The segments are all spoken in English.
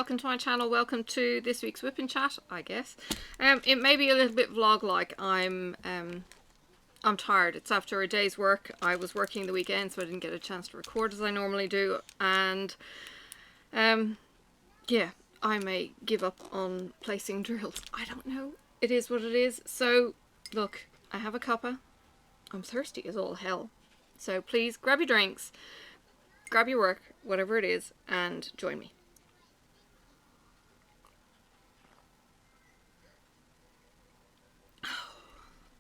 welcome to my channel. Welcome to this week's whipping chat, I guess. It may be a little bit vlog-like. I'm tired. It's after a day's work. I was working the weekend, so I didn't get a chance to record as I normally do. And yeah, I may give up on placing drills. I don't know. It is what it is. So look, I have a cuppa. I'm thirsty as all hell. So please grab your drinks, grab your work, whatever it is, and join me.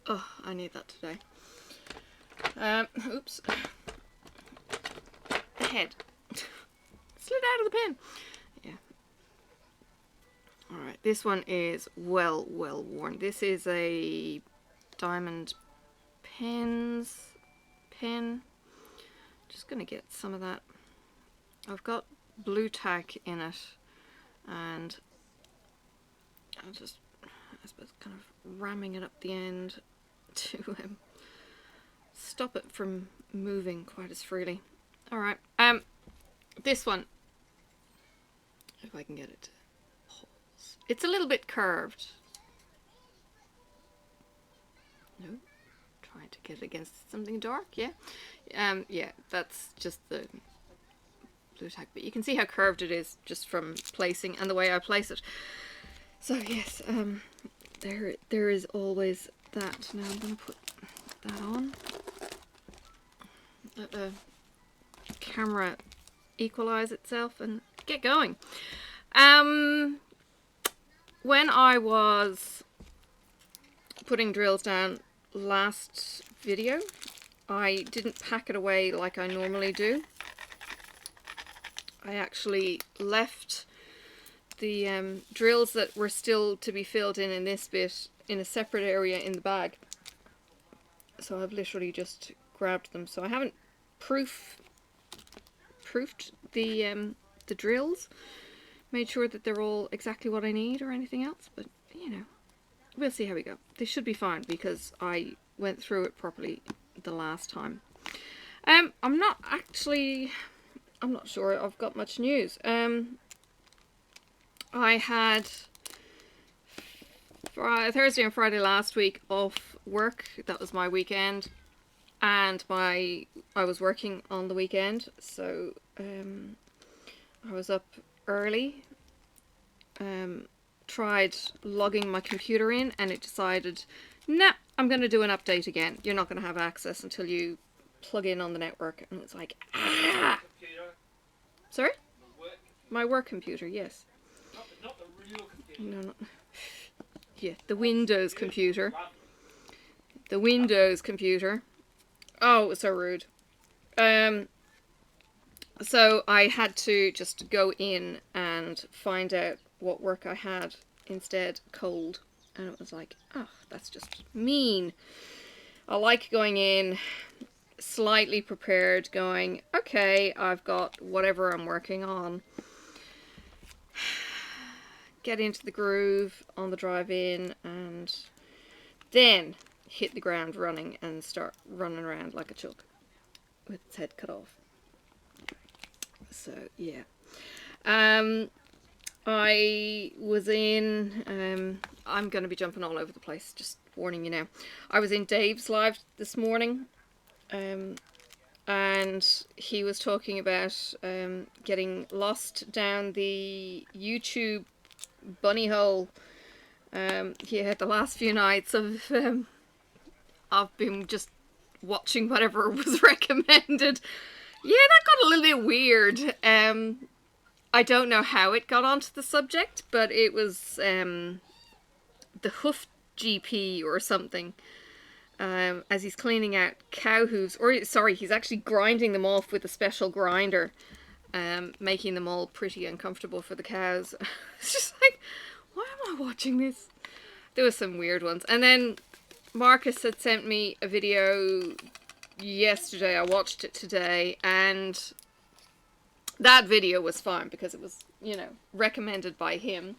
Oh, I need that today. Oops. The head. Slid out of the pen. Yeah. Alright, this one is well worn. This is a Diamond Pens pen. Just gonna get some of that. I've got blue tack in it, and I'll just, I suppose, kind of ramming it up the end to stop it from moving quite as freely. Alright, this one, if I can get it to pause. It's a little bit curved. No, trying to get it against something dark, yeah. Yeah, that's just the blue tack, but you can see how curved it is just from placing and the way I place it. So yes, there is always that. Now I'm going to put that on. Let the camera equalize itself and get going. When I was putting drills down last video, I didn't pack it away like I normally do. I actually left the drills that were still to be filled in this bit in a separate area in the bag. So I've literally just grabbed them. So I haven't proofed the drills, made sure that they're all exactly what I need or anything else, but you know, we'll see how we go. They should be fine because I went through it properly the last time. I'm not sure I've got much news. I had Thursday and Friday last week off work. That was my weekend, and I was working on the weekend, so I was up early. Tried logging my computer in, and it decided, nah, I'm going to do an update again. You're not going to have access until you plug in on the network. And it's like, ah! Sorry? My work computer, yes. Not the real computer. No, not... Yeah, the Windows computer. The Windows computer. Oh, it was so rude. So I had to just go in and find out what work I had instead cold. And it was like, oh, that's just mean. I like going in slightly prepared, going, okay, I've got whatever I'm working on. Get into the groove on the drive in, and then hit the ground running and start running around like a chuck with its head cut off. So yeah, I was in, I'm going to be jumping all over the place, just warning you now. I was in Dave's live this morning, and he was talking about getting lost down the YouTube bunny hole. He had the last few nights of I've been just watching whatever was recommended. Yeah, that got a little bit weird. I don't know how it got onto the subject, but it was the Hoof GP or something. As he's cleaning out cow hooves, or sorry, he's actually grinding them off with a special grinder, making them all pretty uncomfortable for the cows. It's just like, why am I watching this? There were some weird ones. And then Marcus had sent me a video yesterday. I watched it today, and that video was fine because it was, you know, recommended by him.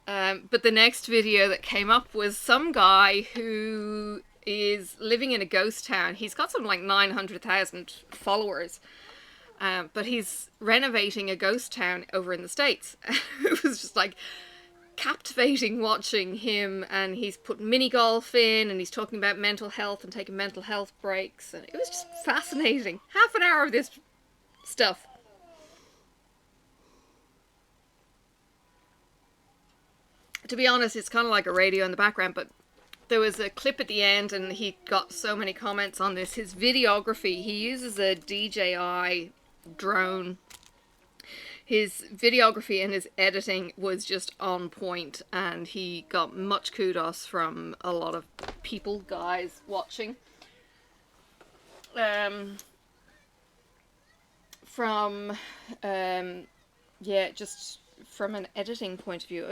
But the next video that came up was some guy who is living in a ghost town. He's got something like 900,000 followers. But he's renovating a ghost town over in the States. It was just like captivating watching him, and he's put mini golf in, and he's talking about mental health and taking mental health breaks, and it was just fascinating. Half an hour of this stuff. To be honest, it's kind of like a radio in the background, but there was a clip at the end, and he got so many comments on this. His videography, he uses a DJI drone. His videography and his editing was just on point, and he got much kudos from a lot of people, guys, watching. Just from an editing point of view,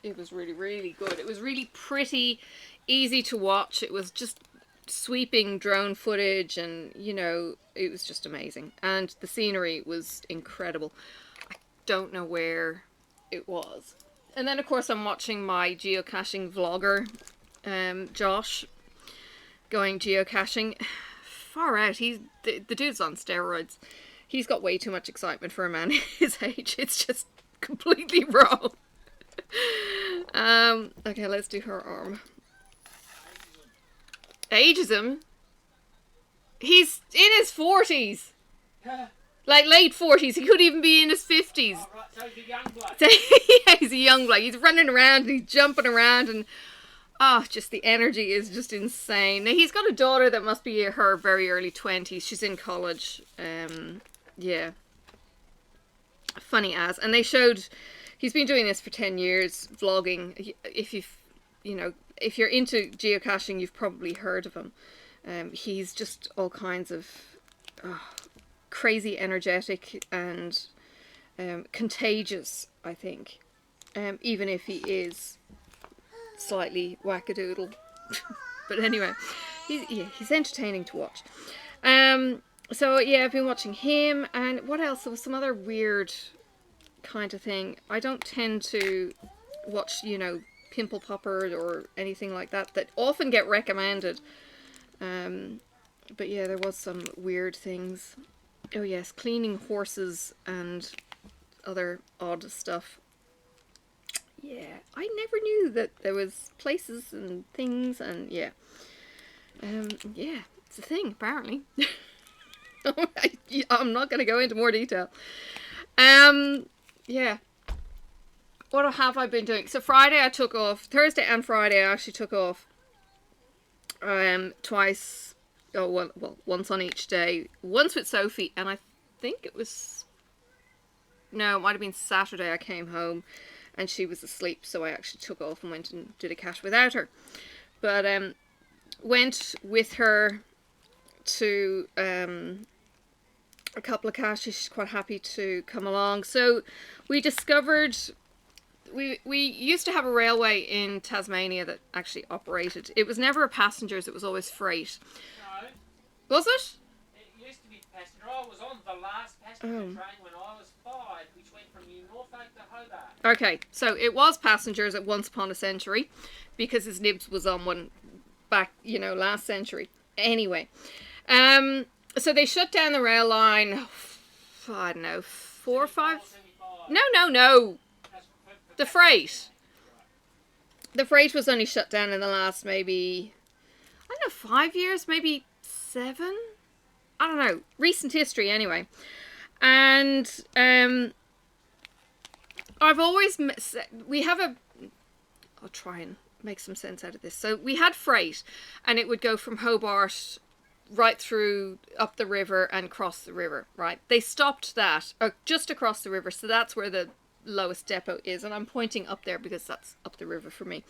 it was really, really good. It was really pretty, easy to watch. It was just sweeping drone footage, and you know, it was just amazing. And the scenery was incredible. I don't know where it was. And then of course I'm watching my geocaching vlogger, Josh, going geocaching. Far out. The dude's on steroids. He's got way too much excitement for a man his age. It's just completely wrong. Okay, let's do her arm. Ageism? He's in his 40s. Like late 40s. He could even be in his 50s. Oh, right, so he's a young bloke. Yeah, he's a young bloke. He's running around and he's jumping around, and just the energy is just insane. Now, he's got a daughter that must be her very early 20s. She's in college. Yeah. Funny as. And they showed, he's been doing this for 10 years, vlogging. If you're into geocaching, you've probably heard of him. He's just all kinds of crazy energetic and contagious, I think. Even if he is slightly wackadoodle. But anyway, he's entertaining to watch. So yeah, I've been watching him, and what else? There was some other weird kind of thing. I don't tend to watch, Pimple Popper or anything like that often get recommended. But yeah, there was some weird things. Oh yes, cleaning horses and other odd stuff. Yeah, I never knew that there was places and things, and yeah. Yeah, it's a thing, apparently. I'm not going to go into more detail. Yeah. What have I been doing? So Friday I took off. Thursday and Friday I actually took off. Twice. Once on each day. Once with Sophie, and I think it was... No, it might have been Saturday I came home and she was asleep, so I actually took off and went and did a cache without her. But went with her to a couple of caches. She's quite happy to come along. So we discovered... We used to have a railway in Tasmania that actually operated. It was never a passengers, it was always freight. No, Was it? it used to be passenger. I was on the last passenger train when I was 5, which went from New Norfolk to Hobart. Okay, so it was passengers at once upon a century, because his nibs was on one back, last century. Anyway, so they shut down the rail line, I don't know, 4 or 5... 75. No. That's for The freight. The freight was only shut down in the last maybe, 5 years, maybe 7? I don't know. Recent history anyway. And I've always... I'll try and make some sense out of this. So we had freight, and it would go from Hobart right through up the river and cross the river, right? They stopped that, just across the river, so that's where the lowest depot is, and I'm pointing up there because that's up the river for me.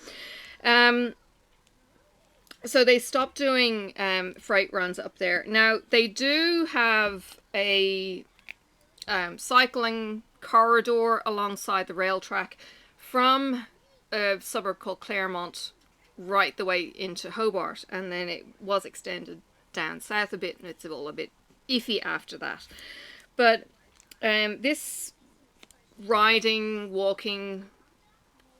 So they stopped doing freight runs up there. Now they do have a cycling corridor alongside the rail track from a suburb called Claremont right the way into Hobart, and then it was extended down south a bit, and it's all a bit iffy after that. But this riding, walking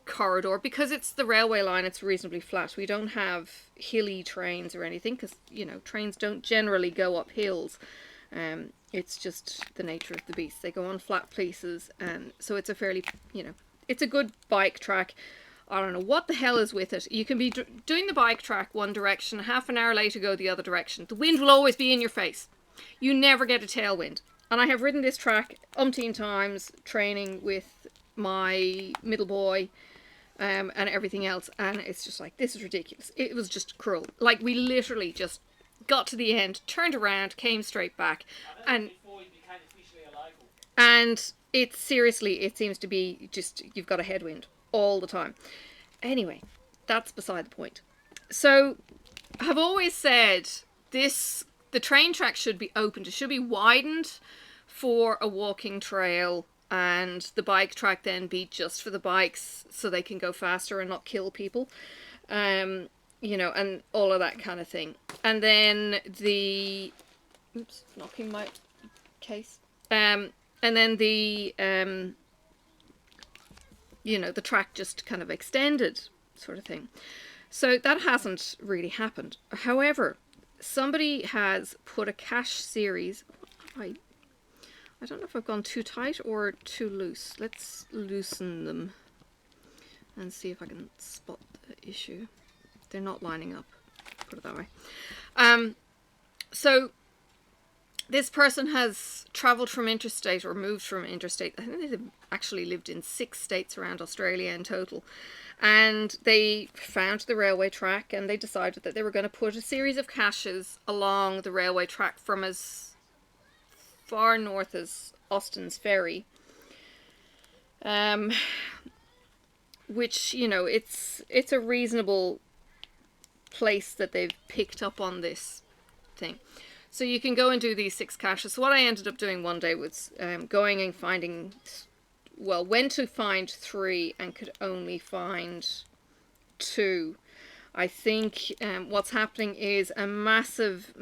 corridor, because it's the railway line, it's reasonably flat. We don't have hilly trains or anything, because trains don't generally go up hills. It's just the nature of the beast. They go on flat places, and so it's a fairly, it's a good bike track. I don't know what the hell is with it. You can be doing the bike track one direction, half an hour later go the other direction. The wind will always be in your face. You never get a tailwind. And I have ridden this track umpteen times, training with my middle boy, and everything else, and it's just like, this is ridiculous. It was just cruel. Like, we literally just got to the end, turned around, came straight back, and before you became officially a local. And it seems to be just, you've got a headwind all the time. Anyway, that's beside the point. So, I've always said the train track should be opened. It should be widened for a walking trail, and the bike track then be just for the bikes so they can go faster and not kill people. And all of that kind of thing. And then oops, knocking my case. And then the track just kind of extended, sort of thing. So that hasn't really happened. However, somebody has put a cache series. I don't know if I've gone too tight or too loose. Let's loosen them and see if I can spot the issue. They're not lining up, put it that way. So this person has travelled from interstate, or moved from interstate. I think they've actually lived in 6 states around Australia in total. And they found the railway track, and they decided that they were going to put a series of caches along the railway track from as far north as Austin's Ferry. Which, it's a reasonable place that they've picked up on this thing. So you can go and do these 6 caches. So what I ended up doing one day was going and finding, went to find 3 and could only find 2. I think what's happening is a massive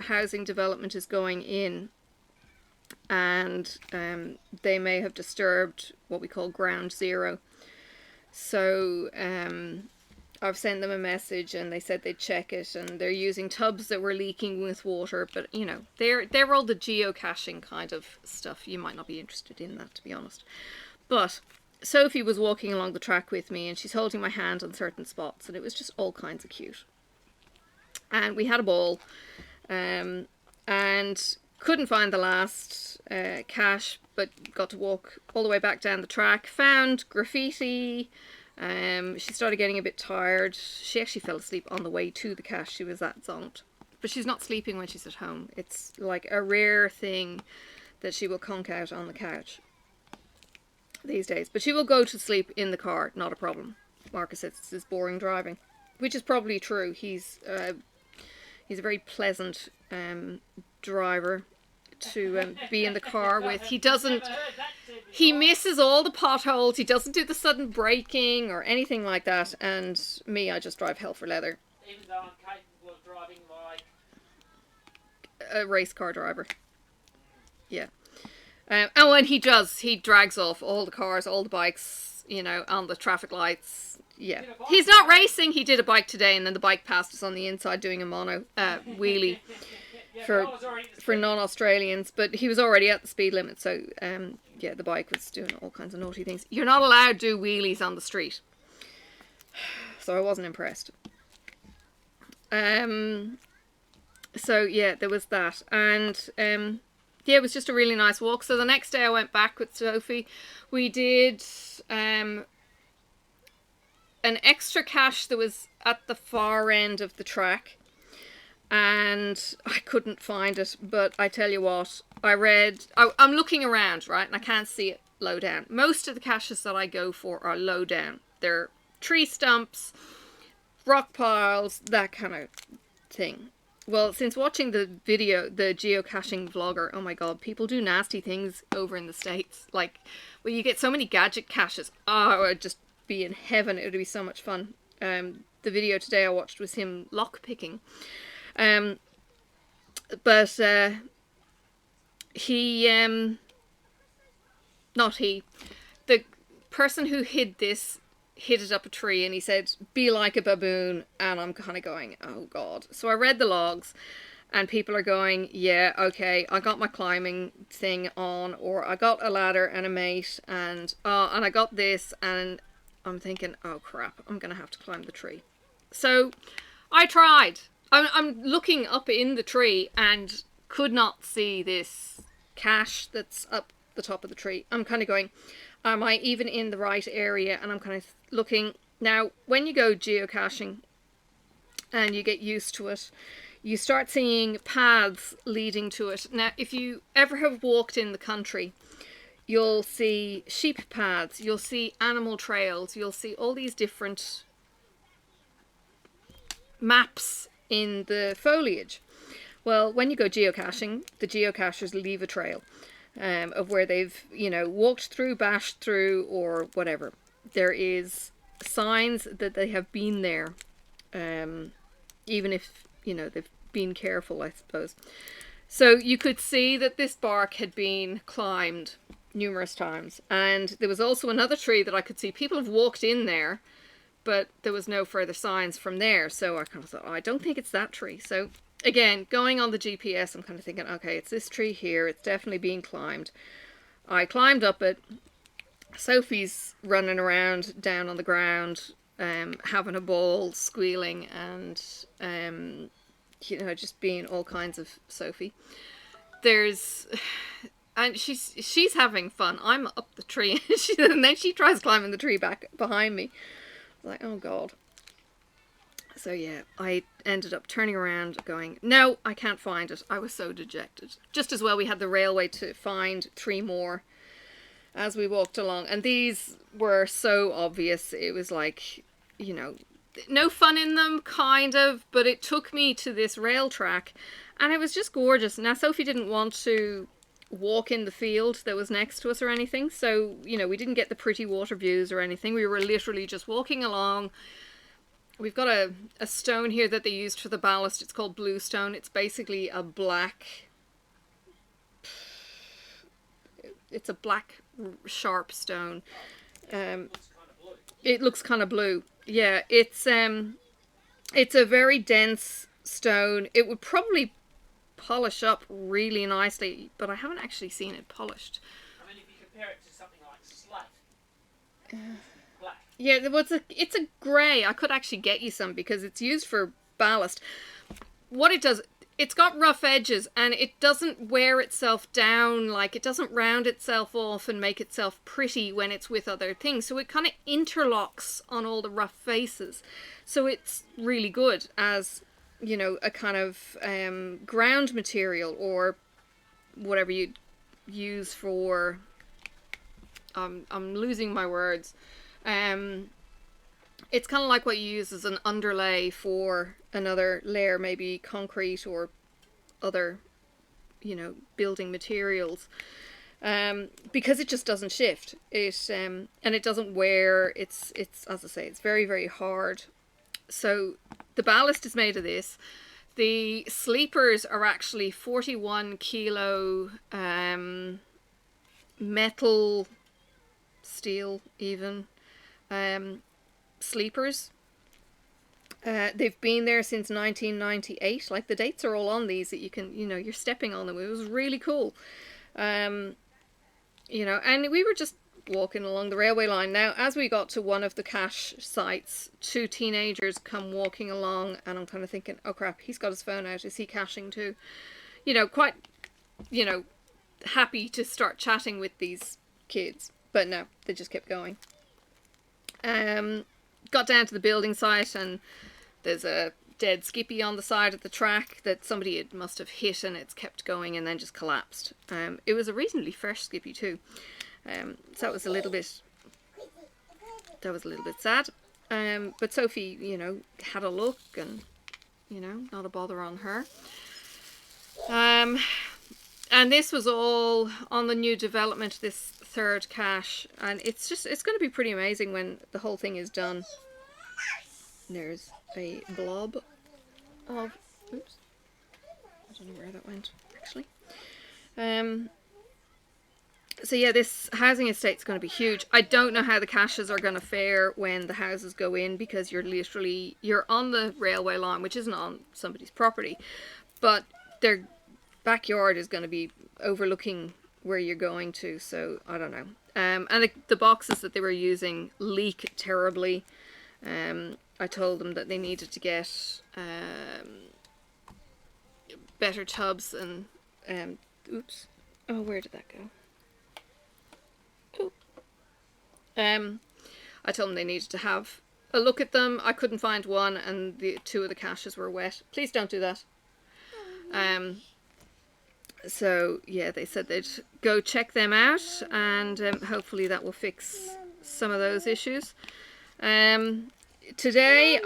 housing development is going in, and they may have disturbed what we call ground zero. So I've sent them a message, and they said they'd check it, and they're using tubs that were leaking with water. But they're all the geocaching kind of stuff. You might not be interested in that, to be honest. But Sophie was walking along the track with me, and she's holding my hand on certain spots, and it was just all kinds of cute. And we had a ball, and couldn't find the last cache, but got to walk all the way back down the track. Found graffiti. She started getting a bit tired. She actually fell asleep on the way to the cache. She was that zonked. But she's not sleeping when she's at home. It's like a rare thing that she will conk out on the couch these days. But she will go to sleep in the car, not a problem. Marcus says it's boring driving, which is probably true. He's a very pleasant driver to be in the car with. He misses all the potholes. He doesn't do the sudden braking or anything like that. And me, I just drive hell for leather. Even though I'm capable of driving like a race car driver. Yeah. And when he drags off all the cars, all the bikes, on the traffic lights. Yeah. He's not racing. He did a bike today, and then the bike passed us on the inside doing a mono wheelie. For non-Australians, but he was already at the speed limit, so the bike was doing all kinds of naughty things. You're not allowed to do wheelies on the street, so I wasn't impressed. So yeah, there was that, and it was just a really nice walk. So the next day I went back with Sophie. We did an extra cache that was at the far end of the track, and I couldn't find it, but I tell you what, I'm looking around, right, and I can't see it low down. Most of the caches that I go for are low down. They're tree stumps, rock piles, that kind of thing. Well, since watching the video, the geocaching vlogger, oh my god, people do nasty things over in the States. Like, well, you get so many gadget caches. Oh, I'd just be in heaven. It would be so much fun. The video today I watched was him lock picking. But the person who hid it up a tree, and he said, be like a baboon, and I'm kind of going, oh god. So I read the logs, and people are going, yeah, okay, I got my climbing thing on, or I got a ladder and a mate, and I got this, and I'm thinking, oh crap, I'm gonna have to climb the tree. So I tried. I'm looking up in the tree and could not see this cache that's up the top of the tree. I'm kind of going, am I even in the right area? And I'm kind of looking. Now, when you go geocaching and you get used to it, you start seeing paths leading to it. Now, if you ever have walked in the country, you'll see sheep paths, you'll see animal trails, you'll see all these different maps in the foliage. Well, when you go geocaching, the geocachers leave a trail of where they've, walked through, bashed through, or whatever. There is signs that they have been there, even if, they've been careful, I suppose. So you could see that this bark had been climbed numerous times. And there was also another tree that I could see people have walked in there, but there was no further signs from there. So I kind of thought, I don't think it's that tree. So again, going on the GPS, I'm kind of thinking, okay, it's this tree here. It's definitely being climbed. I climbed up it. Sophie's running around down on the ground, having a ball, squealing, and just being all kinds of Sophie. And she's having fun. I'm up the tree, and then she tries climbing the tree back behind me. Like, oh god. So yeah, I ended up turning around going, no, I can't find it. I was so dejected. Just as well we had the railway to find 3 more as we walked along. And these were so obvious. It was like, no fun in them, kind of, but it took me to this rail track and it was just gorgeous. Now, Sophie didn't want to walk in the field that was next to us or anything, so we didn't get the pretty water views or anything. We were literally just walking along. We've got a stone here that they used for the ballast. It's called bluestone. It's basically a black, it's a black sharp stone. It looks kind of blue. Yeah, it's a very dense stone. It would probably polish up really nicely, but I haven't actually seen it polished. I mean, if you compare it to something like slate, black. Yeah, it's a grey. I could actually get you some because it's used for ballast. What it does, it's got rough edges and it doesn't wear itself down, like it doesn't round itself off and make itself pretty when it's with other things. So it kind of interlocks on all the rough faces. So it's really good as a kind of ground material or whatever you use for. I'm losing my words. It's kind of like what you use as an underlay for another layer, maybe concrete or other, building materials. Because it just doesn't shift. And it doesn't wear. It's as I say, it's very, very hard. So the ballast is made of this. The sleepers are actually 41 kilo metal, steel even, sleepers. They've been there since 1998. Like the dates are all on these that you can, you're stepping on them. It was really cool. And we were just walking along the railway line. Now, as we got to one of the cache sites, 2 teenagers come walking along, and I'm kind of thinking, oh crap, he's got his phone out. Is he caching too? Quite, happy to start chatting with these kids. But no, they just kept going. Got down to the building site, and there's a dead skippy on the side of the track that somebody must have hit, and it's kept going and then just collapsed. It was a reasonably fresh skippy too. So that was a little bit sad. But Sophie, had a look and, not a bother on her. And this was all on the new development, this 3rd cache. And it's going to be pretty amazing when the whole thing is done. There's a blob of, oops, I don't know where that went, actually. So yeah, this housing estate's going to be huge. I don't know how the caches are going to fare when the houses go in, because you're on the railway line, which isn't on somebody's property, but their backyard is going to be overlooking where you're going to, so I don't know. And the boxes that they were using leak terribly. I told them that they needed to get better tubs and oops. Oh, where did that go? Oh. I told them they needed to have a look at them. I couldn't find one, and the two of the caches were wet. Please don't do that. So yeah, they said they'd go check them out, and hopefully that will fix some of those issues. Today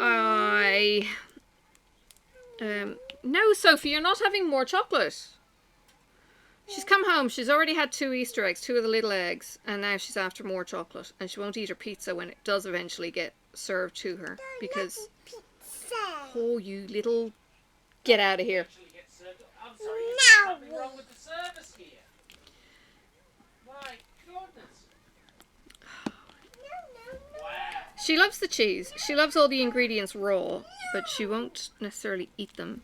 no, Sophie, you're not having more chocolate. She's come home, she's already had 2 Easter eggs, 2 of the little eggs, and now she's after more chocolate, and she won't eat her pizza when it does eventually get served to her, because oh, you little, get out of here. I'm sorry, there's something wrong with the service here. My goodness. Wow. She loves the cheese. She loves all the ingredients raw, but she won't necessarily eat them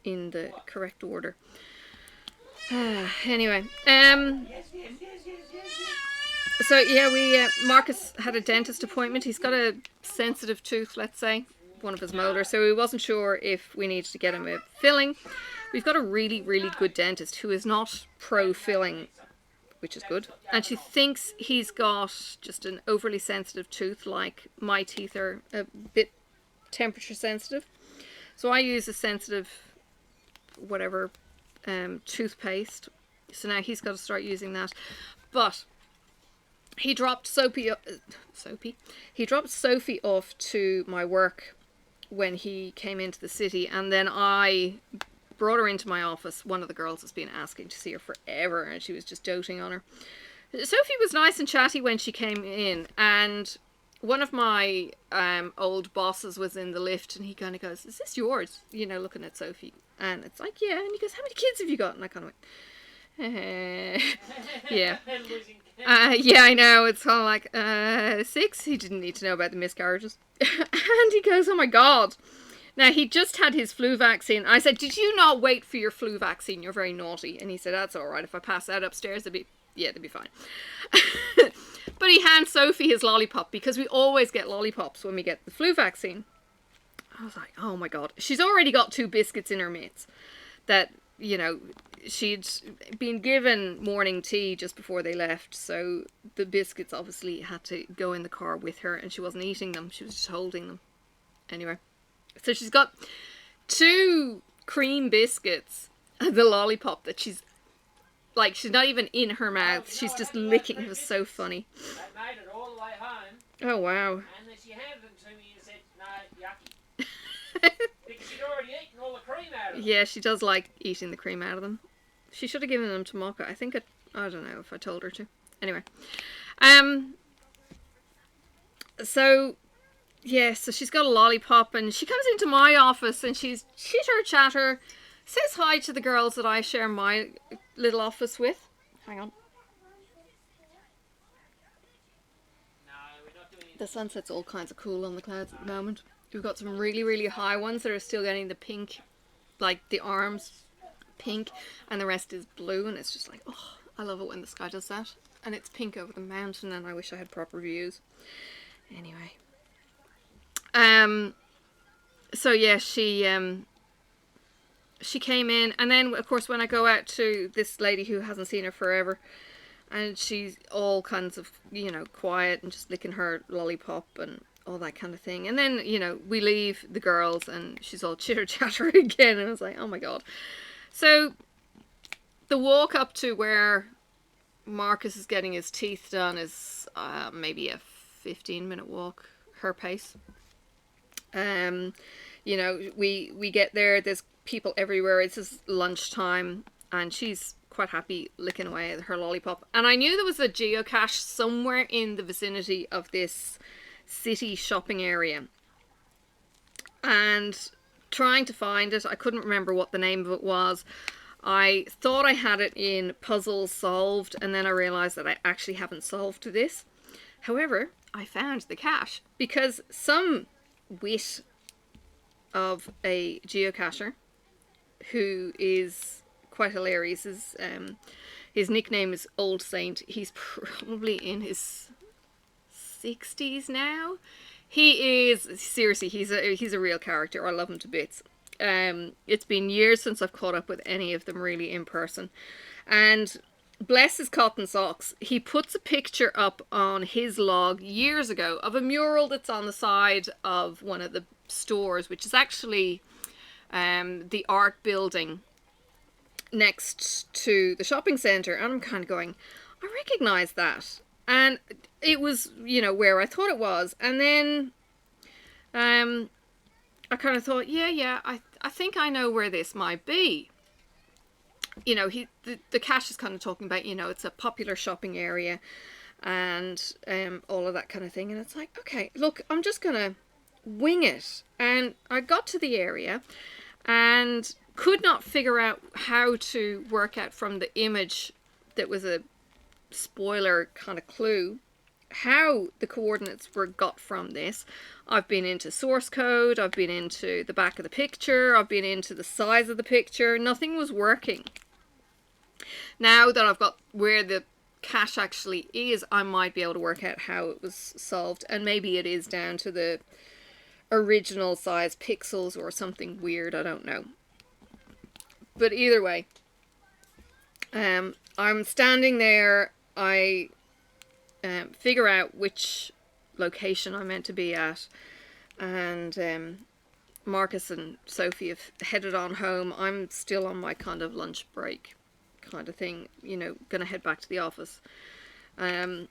in the correct order. Anyway, so yeah, Marcus had a dentist appointment. He's got a sensitive tooth, let's say, one of his molars, so he wasn't sure if we needed to get him a filling. We've got a really, really good dentist who is not pro-filling, which is good. And she thinks he's got just an overly sensitive tooth, like my teeth are a bit temperature sensitive. So I use a sensitive, whatever, toothpaste. So now he's got to start using that. But he dropped Sophie off to my work when he came into the city, and then I brought her into my office. One of the girls has been asking to see her forever, and she was just doting on her. Sophie was nice and chatty when she came in, and one of my old bosses was in the lift, and he kind of goes, "Is this yours?" You know, looking at Sophie. And it's like, yeah. And he goes, "How many kids have you got?" And I kind of went, yeah. Yeah, I know. It's kind of like, 6. He didn't need to know about the miscarriages. And he goes, "Oh my God." Now, he just had his flu vaccine. I said, "Did you not wait for your flu vaccine? You're very naughty." And he said, "That's all right. If I pass out upstairs, they'd be fine." But he hands Sophie his lollipop, because we always get lollipops when we get the flu vaccine. I was like, oh my God. She's already got 2 biscuits in her mitts that, you know, she'd been given morning tea just before they left. So the biscuits obviously had to go in the car with her, and she wasn't eating them. She was just holding them. Anyway, so she's got 2 cream biscuits, the lollipop that she's not even in her mouth. She's just licking. It was so funny. I made it all the way home. Oh, wow. And then she handed them to me and said, "No, yucky." Because she'd already eaten all the cream out of them. Yeah, she does like eating the cream out of them. She should have given them to Mocha. I don't know if I told her to. Anyway. So, yeah, so she's got a lollipop, and she comes into my office, and she's chitter-chatter, says hi to the girls that I share my little office with. Hang on. No, we're not doing anything. The sunset's all kinds of cool on the clouds at the moment. We've got some really, really high ones that are still getting the pink, like the arms pink, and the rest is blue, and it's just like, oh, I love it when the sky does that. And it's pink over the mountain, and I wish I had proper views. Anyway. So yeah, she came in, and then of course when I go out to this lady who hasn't seen her forever, and she's all kinds of, you know, quiet and just licking her lollipop and all that kind of thing. And then, you know, we leave the girls, and she's all chitter-chatter again, and I was like, oh my God. So the walk up to where Marcus is getting his teeth done is maybe a 15-minute walk, her pace. You know, we get there, there's people everywhere. It's just lunchtime, and she's quite happy licking away at her lollipop. And I knew there was a geocache somewhere in the vicinity of this city shopping area, and trying to find it, I couldn't remember what the name of it was. I thought I had it in Puzzles Solved, and then I realized that I actually haven't solved this. However, I found the cache, because some wit of a geocacher who is quite hilarious. His nickname is Old Saint. He's probably in his 60s now. He is, seriously, he's a real character. I love him to bits. It's been years since I've caught up with any of them really in person. And bless his cotton socks, he puts a picture up on his log years ago of a mural that's on the side of one of the stores, which is actually the art building next to the shopping centre. And I'm kind of going, I recognise that. And it was, you know, where I thought it was. And then I kind of thought, I think I know where this might be. You know, the cache is kind of talking about, you know, it's a popular shopping area and all of that kind of thing. And it's like, okay, look, I'm just going to wing it. And I got to the area and could not figure out how to work out from the image that was a spoiler kind of clue how the coordinates were got from this. I've been into source code, I've been into the back of the picture, I've been into the size of the picture. Nothing was working. Now that I've got where the cache actually is, I might be able to work out how it was solved, and maybe it is down to the original size pixels or something weird, I don't know. But either way, I'm standing there, I figure out which location I'm meant to be at, and Marcus and Sophie have headed on home. I'm still on my kind of lunch break kind of thing, you know, gonna head back to the office. And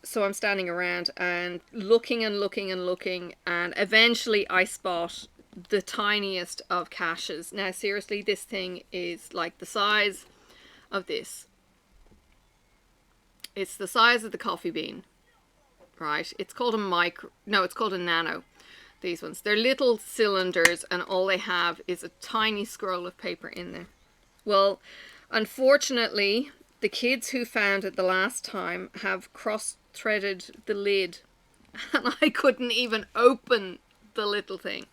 so I'm standing around and looking and looking and looking, and eventually I spot the tiniest of caches. Now seriously, this thing is like the size of this. It's the size of the coffee bean, right? It's called a micro, no, it's called a nano. These ones, they're little cylinders, and all they have is a tiny scroll of paper in there. Well, unfortunately, the kids who found it the last time have cross-threaded the lid, and I couldn't even open the little thing.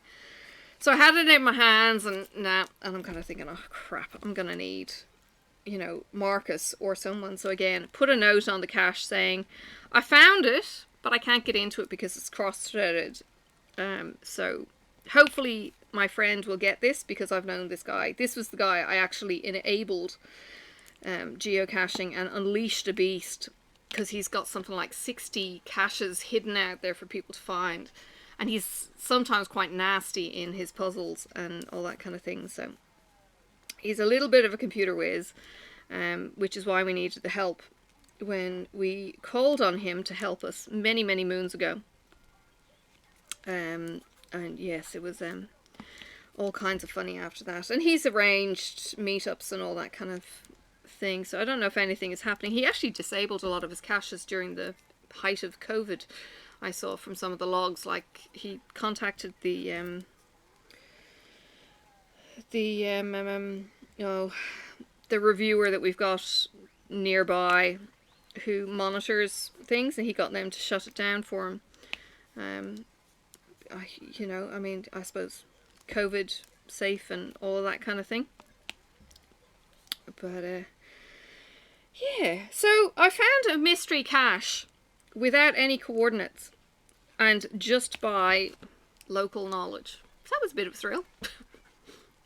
So I had it in my hands, and I'm kind of thinking, oh crap, I'm gonna need, you know, Marcus or someone. So again, put a note on the cache saying, I found it, but I can't get into it because it's cross-threaded. So hopefully my friend will get this, because I've known this guy. This was the guy I actually enabled geocaching and unleashed a beast, because he's got something like 60 caches hidden out there for people to find. And he's sometimes quite nasty in his puzzles and all that kind of thing. So he's a little bit of a computer whiz, which is why we needed the help when we called on him to help us many, many moons ago. And yes, it was all kinds of funny after that. And he's arranged meetups and all that kind of thing. So I don't know if anything is happening. He actually disabled a lot of his caches during the height of COVID. I saw from some of the logs, like he contacted the reviewer that we've got nearby who monitors things, and he got them to shut it down for him. You know, I mean, I suppose COVID safe and all of that kind of thing. But yeah, so I found a mystery cache without any coordinates and just by local knowledge. So that was a bit of a thrill,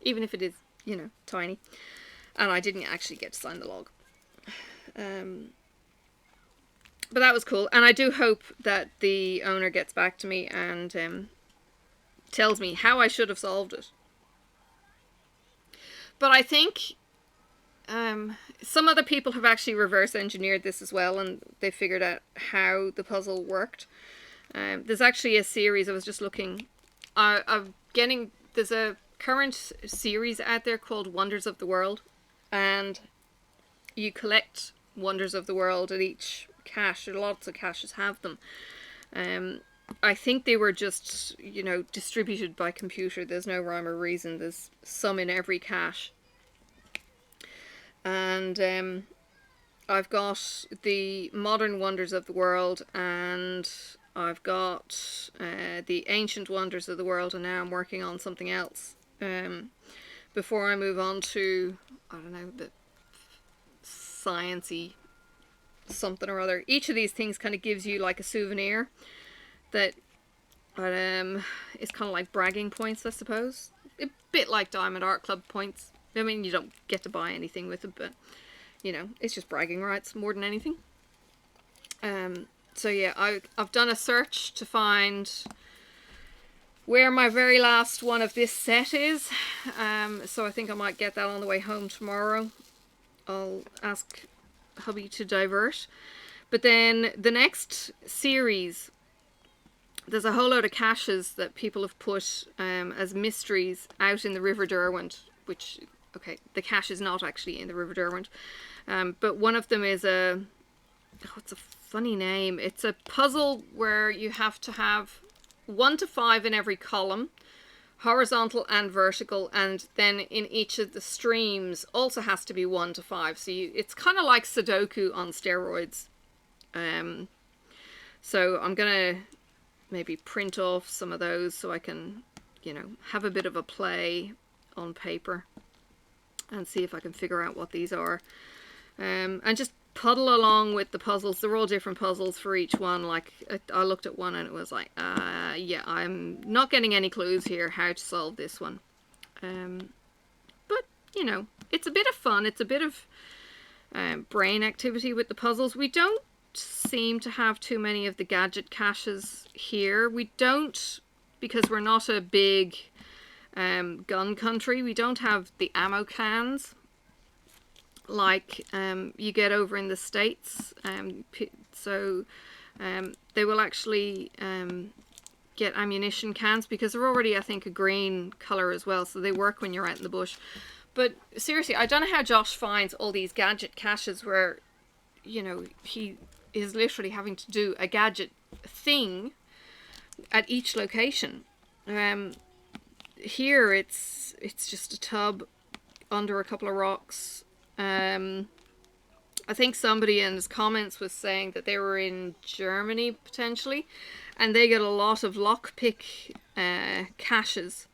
even if it is, you know, tiny. And I didn't actually get to sign the log. But that was cool. And I do hope that the owner gets back to me and tells me how I should have solved it. But I think some other people have actually reverse engineered this as well, and they figured out how the puzzle worked. There's actually a series, I was just looking, there's a current series out there called Wonders of the World, and you collect Wonders of the World at each cache. Lots of caches have them. I think they were just, you know, distributed by computer. There's no rhyme or reason. There's some in every cache. And I've got the Modern Wonders of the World, and I've but the Ancient Wonders of the World, and now I'm working on something else. But before I move on to, I don't know, the sciencey something or other. Each of these things kind of gives you like a souvenir that is kind of like bragging points, I suppose. A bit like Diamond Art Club points. I mean, you don't get to buy anything with it, but you know, it's just bragging rights more than anything. So yeah, I've done a search to find where my very last one of this set is. So I think I might get that on the way home tomorrow. I'll ask hubby to divert. But then the next series, there's a whole load of caches that people have put as mysteries out in the River Derwent, which, okay, the cache is not actually in the River Derwent. But one of them is it's a funny name. It's a puzzle where you have to have 1 to 5 in every column, horizontal and vertical, and then in each of the streams also has to be 1 to 5. So it's kind of like Sudoku on steroids. So I'm gonna maybe print off some of those so I can, you know, have a bit of a play on paper and see if I can figure out what these are. And just puddle along with the puzzles. They're all different puzzles for each one. Like, I looked at one and it was like, yeah, I'm not getting any clues here how to solve this one. But, you know, it's a bit of fun. It's a bit of brain activity with the puzzles. We don't seem to have too many of the gadget caches here. We don't, because we're not a big gun country, we don't have the ammo cans like you get over in the States. So they will actually get ammunition cans, because they're already, I think, a green colour as well, so they work when you're out in the bush. But seriously, I don't know how Josh finds all these gadget caches where, you know, he is literally having to do a gadget thing at each location. Here it's just a tub under a couple of rocks. I think somebody in his comments was saying that they were in Germany potentially, and they get a lot of lockpick caches,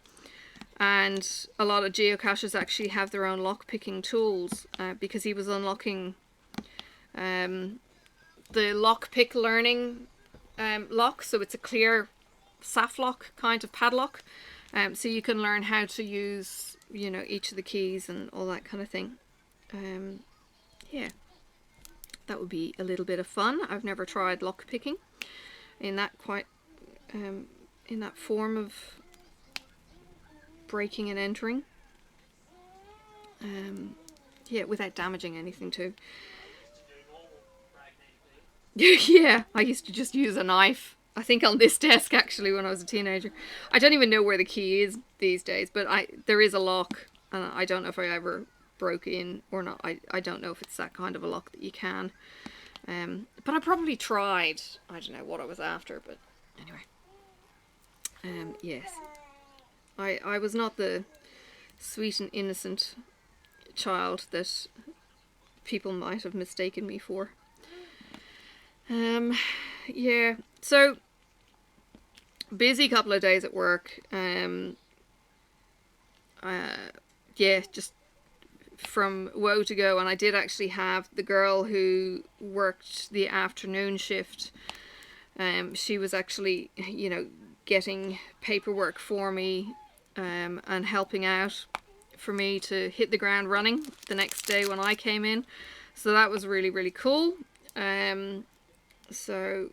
and a lot of geocaches actually have their own lockpicking tools, because he was unlocking the lockpick learning lock, so it's a clear SAF lock kind of padlock, so you can learn how to use, you know, each of the keys and all that kind of thing. Yeah, that would be a little bit of fun. I've never tried lockpicking in that in that form of breaking and entering. Yeah, without damaging anything too. Yeah, I used to just use a knife. I think on this desk actually when I was a teenager. I don't even know where the key is these days, but there is a lock. I don't know if I ever broke in or not. I don't know if it's that kind of a lock that you can. But I probably tried. I don't know what I was after, but anyway. Yes. I was not the sweet and innocent child that people might have mistaken me for. Yeah, so busy couple of days at work. Yeah, just from woe to go. And I did actually have the girl who worked the afternoon shift. She was actually, you know, getting paperwork for me and helping out for me to hit the ground running the next day when I came in. So that was really, really cool. So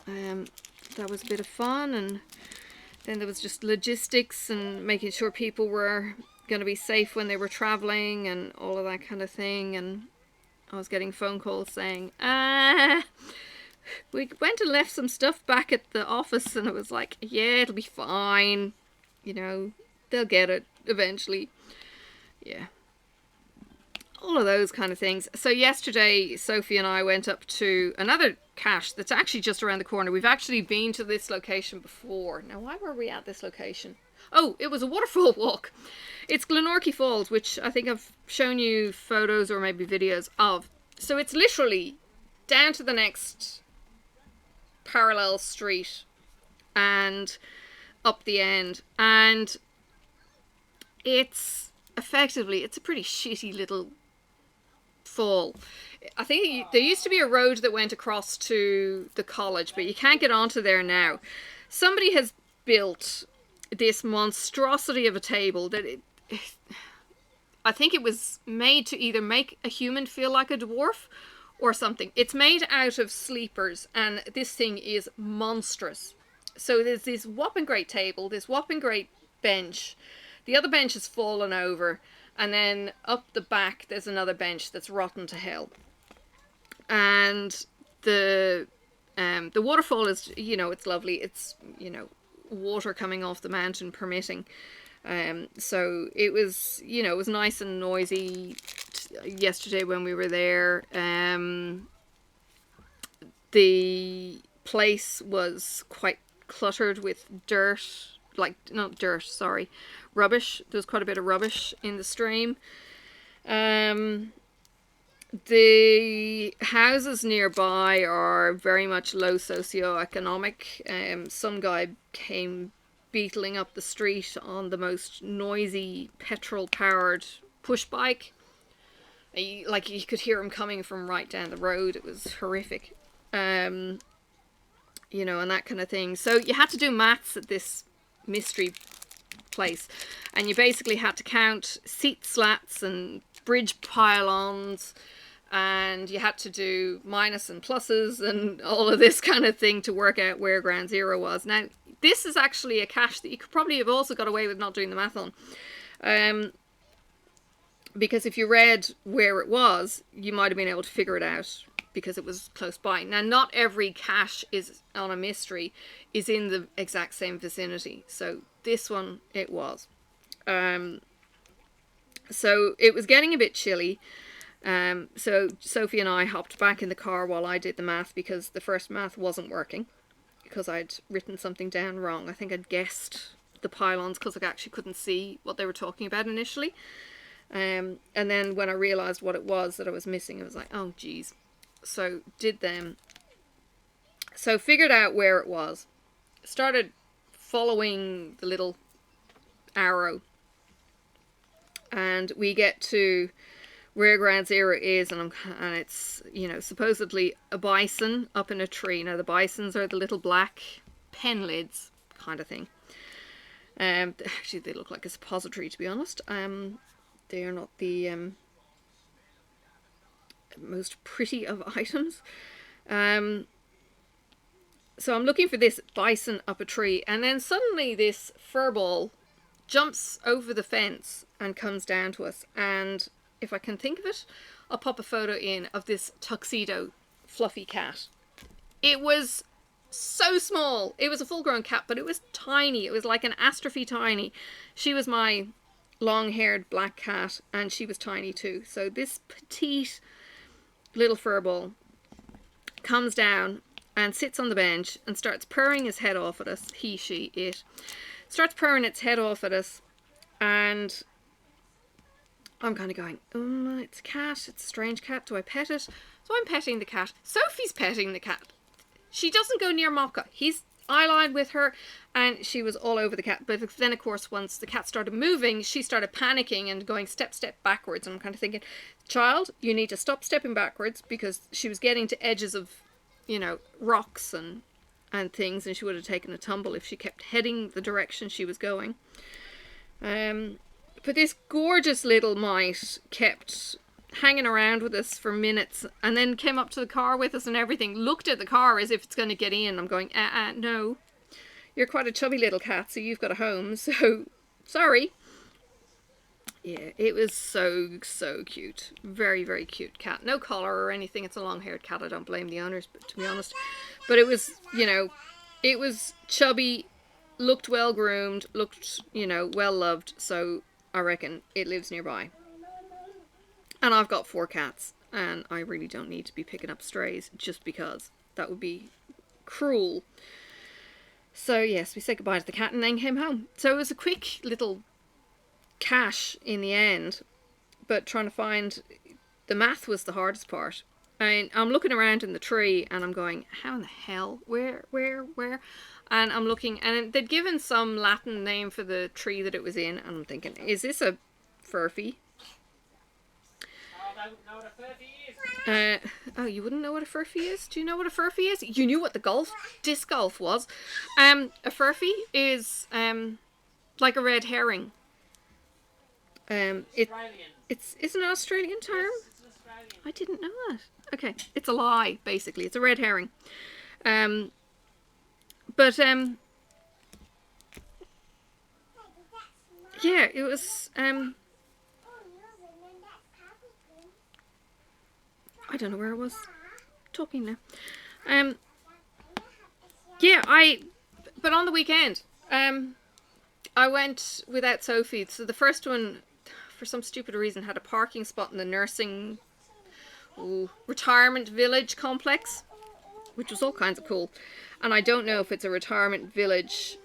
that was a bit of fun, and then there was just logistics and making sure people were going to be safe when they were traveling and all of that kind of thing. And I was getting phone calls saying, we went and left some stuff back at the office, and it was like, yeah, it'll be fine, you know, they'll get it eventually. Yeah, all of those kind of things. So yesterday Sophie and I went up to another cache that's actually just around the corner. We've actually been to this location before. Now, why were we at this location? Oh, it was a waterfall walk. It's Glenorchy Falls, which I think I've shown you photos or maybe videos of. So it's literally down to the next parallel street and up the end, and it's effectively, it's a pretty shitty little fall. I think there used to be a road that went across to the college, but you can't get onto there now. Somebody has built this monstrosity of a table that I think it was made to either make a human feel like a dwarf or something. It's made out of sleepers, and this thing is monstrous. So there's this whopping great table, this whopping great bench. The other bench has fallen over, and then up the back there's another bench that's rotten to hell. And the waterfall is, it's lovely. It's, water coming off the mountain permitting. So it was, it was nice and noisy yesterday when we were there. The place was quite cluttered with rubbish. There was quite a bit of rubbish in the stream. The houses nearby are very much low socioeconomic. Some guy came beetling up the street on the most noisy petrol-powered push bike. You could hear him coming from right down the road. It was horrific. And that kind of thing. So you had to do maths at this mystery place, and you basically had to count seat slats and bridge pylons, and you had to do minus and pluses and all of this kind of thing to work out where Ground Zero was. Now, this is actually a cache that you could probably have also got away with not doing the math on. Because if you read where it was, you might have been able to figure it out because it was close by. Now, not every cache is on a mystery is in the exact same vicinity. So this one, it was. So it was getting a bit chilly. So Sophie and I hopped back in the car while I did the math, because the first math wasn't working because I'd written something down wrong. I think I'd guessed the pylons because I actually couldn't see what they were talking about initially. And then when I realised what it was that I was missing, I was like, oh geez. So did them. So figured out where it was. Started following the little arrow. And we get to where Ground Zero is, and it's, supposedly a bison up in a tree. Now, the bisons are the little black pen lids kind of thing. Actually, they look like a suppository, to be honest. They are not the most pretty of items. So I'm looking for this bison up a tree, and then suddenly this furball jumps over the fence and comes down to us. And if I can think of it, I'll pop a photo in of this tuxedo fluffy cat. It was so small. It was a full-grown cat, but it was tiny. It was like an astrophy tiny. She was my long-haired black cat, and she was tiny too. So this petite little furball comes down and sits on the bench and starts purring his head off at us. He, she, it. Starts purring its head off at us, and I'm kind of going, it's a cat, it's a strange cat, do I pet it? So I'm petting the cat. Sophie's petting the cat. She doesn't go near Mocha. He's eye-lined with her, and she was all over the cat. But then, of course, once the cat started moving, she started panicking and going step backwards. And I'm kind of thinking, child, you need to stop stepping backwards, because she was getting to edges of, rocks and things, and she would have taken a tumble if she kept heading the direction she was going. But this gorgeous little mite kept hanging around with us for minutes, and then came up to the car with us and everything, looked at the car as if it's going to get in. I'm going, no, you're quite a chubby little cat, so you've got a home, so sorry. Yeah, it was so cute. Very, very cute cat. No collar or anything. It's a long-haired cat. I don't blame the owners, but to be honest. But it was, it was chubby, looked well-groomed, looked, well-loved, so I reckon it lives nearby. And I've got 4 cats, and I really don't need to be picking up strays just because. That would be cruel. So yes, we said goodbye to the cat and then came home. So it was a quick little cache in the end, but trying to find the math was the hardest part. I mean, I'm looking around in the tree and I'm going, how in the hell, where? And I'm looking, and they'd given some Latin name for the tree that it was in, and I'm thinking, is this a furphy? Oh, they wouldn't know what a furphy is. Oh, you wouldn't know what a furphy is? Do you know what a furphy is? You knew what the disc golf was. A furphy is like a red herring. Australian. It's an Australian term. Yes, it's Australian. I didn't know that. Okay, it's a lie basically. It's a red herring. Yeah, it was I don't know where I was talking now. Yeah, but on the weekend, I went without Sophie. So the first one, for some stupid reason, had a parking spot in the nursing retirement village complex, which was all kinds of cool. And I don't know if it's a retirement village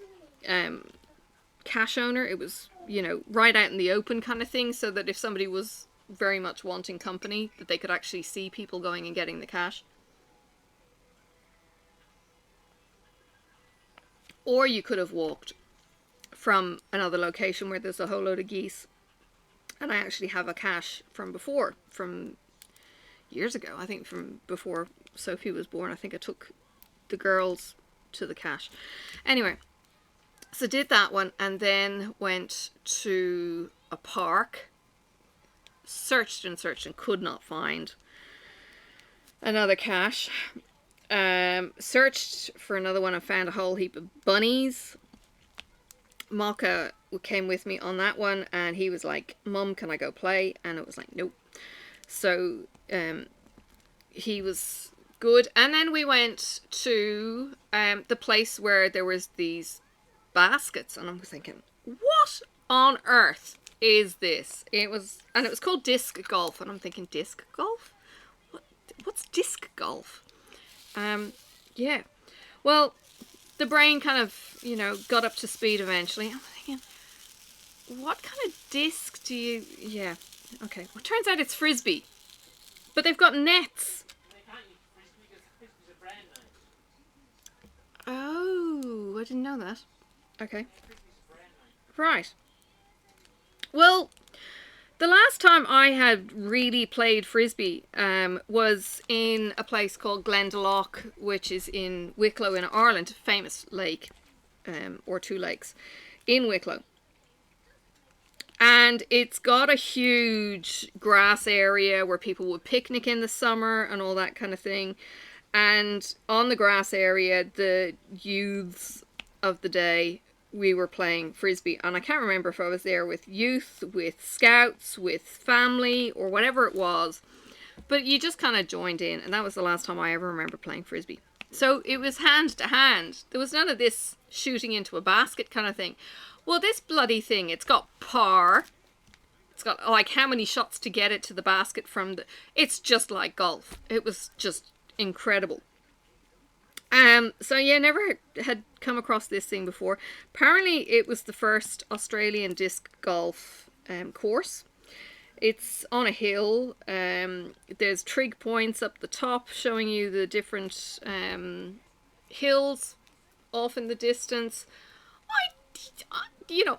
cash owner. It was, right out in the open kind of thing, so that if somebody was very much wanting company, that they could actually see people going and getting the cash. Or you could have walked from another location where there's a whole load of geese. And I actually have a cache from years ago. I think from before Sophie was born. I think I took the girls to the cache. Anyway, so did that one, and then went to a park. Searched and could not find another cache. Searched for another one and found a whole heap of bunnies. Maka came with me on that one, and he was like, "Mum, can I go play?" And it was like, "Nope." So he was good. And then we went to the place where there was these baskets, and I was thinking, what on earth is this? It was called disc golf, and I'm thinking, disc golf? What's disc golf? Yeah. Well, the brain kind of, got up to speed eventually. I'm thinking, what kind of disc do you... Yeah, okay. Well, it turns out it's Frisbee. But they've got nets. They can't use Frisbee because Frisbee's a brand name. Oh, I didn't know that. Okay. Frisbee's a brand name. Right. Well, the last time I had really played Frisbee was in a place called Glendalough, which is in Wicklow in Ireland, a famous lake, or two lakes, in Wicklow. And it's got a huge grass area where people would picnic in the summer and all that kind of thing. And on the grass area, the youths of the day, we were playing Frisbee. And I can't remember if I was there with youth, with scouts, with family, or whatever it was. But you just kind of joined in. And that was the last time I ever remember playing Frisbee. So it was hand to hand. There was none of this shooting into a basket kind of thing. Well, this bloody thing, it's got par. It's got like how many shots to get it to the basket from the... It's just like golf. It was just incredible. So yeah, never had come across this thing before. Apparently it was the first Australian disc golf course. It's on a hill. There's trig points up the top showing you the different hills off in the distance.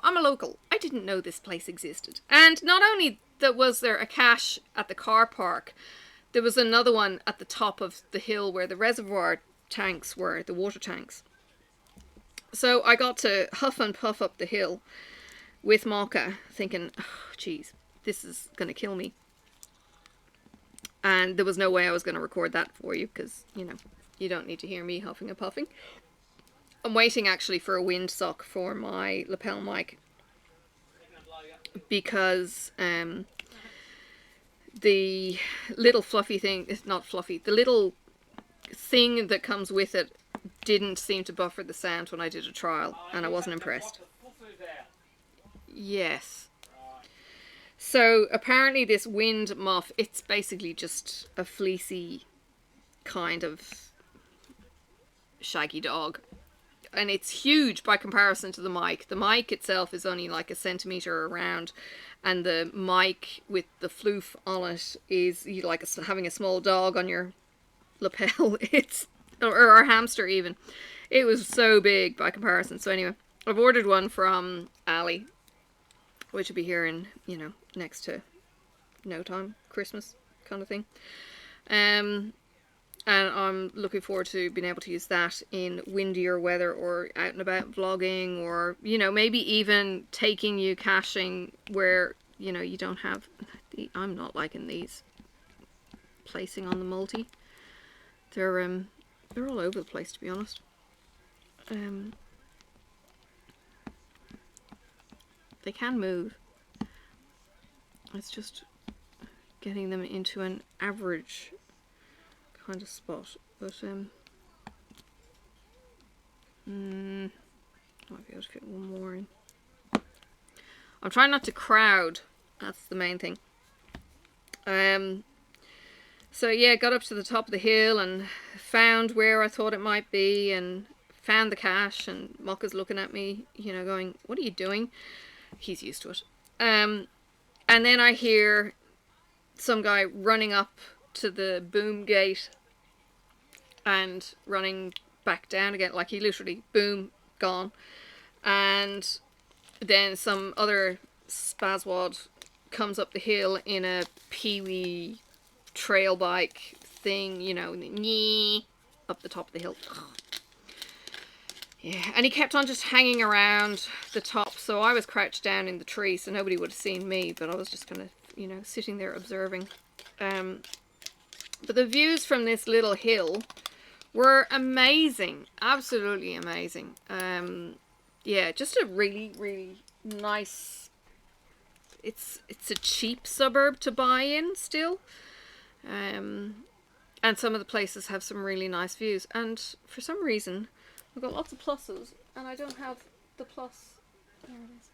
I'm a local. I didn't know this place existed. And not only was there a cache at the car park, there was another one at the top of the hill where the reservoir tanks were, the water tanks. So I got to huff and puff up the hill with Maka, thinking, oh, geez, this is going to kill me. And there was no way I was going to record that for you because, you don't need to hear me huffing and puffing. I'm waiting actually for a windsock for my lapel mic because the little fluffy thing, it's not fluffy, the little thing that comes with it didn't seem to buffer the sound when I did a trial, and I wasn't impressed. Yes. So apparently this wind muff, it's basically just a fleecy kind of shaggy dog. And it's huge by comparison to the mic. The mic itself is only like a centimetre around, and the mic with the floof on it is like having a small dog on your lapel. Or a hamster even. It was so big by comparison. So anyway, I've ordered one from Ali, which will be here in, next to no time, Christmas kind of thing. And I'm looking forward to being able to use that in windier weather or out and about vlogging, or, maybe even taking you caching where, you don't have... I'm not liking these placing on the multi. They're all over the place, to be honest. They can move. It's just getting them into an average kind of spot. But might be able to fit one more in. I'm trying not to crowd. That's the main thing. So yeah, got up to the top of the hill and found where I thought it might be and found the cache, and Mokka's looking at me, going, what are you doing? He's used to it. And then I hear some guy running up to the boom gate and running back down again, like he literally, boom, gone. And then some other spazwad comes up the hill in a peewee trail bike thing, up the top of the hill. Yeah, and he kept on just hanging around the top, so I was crouched down in the tree, so nobody would have seen me, but I was just kind of, sitting there observing. But the views from this little hill were amazing, absolutely amazing. Yeah, just a really, really nice... It's a cheap suburb to buy in still. And some of the places have some really nice views. And for some reason, I've got lots of pluses, and I don't have the plus there it is,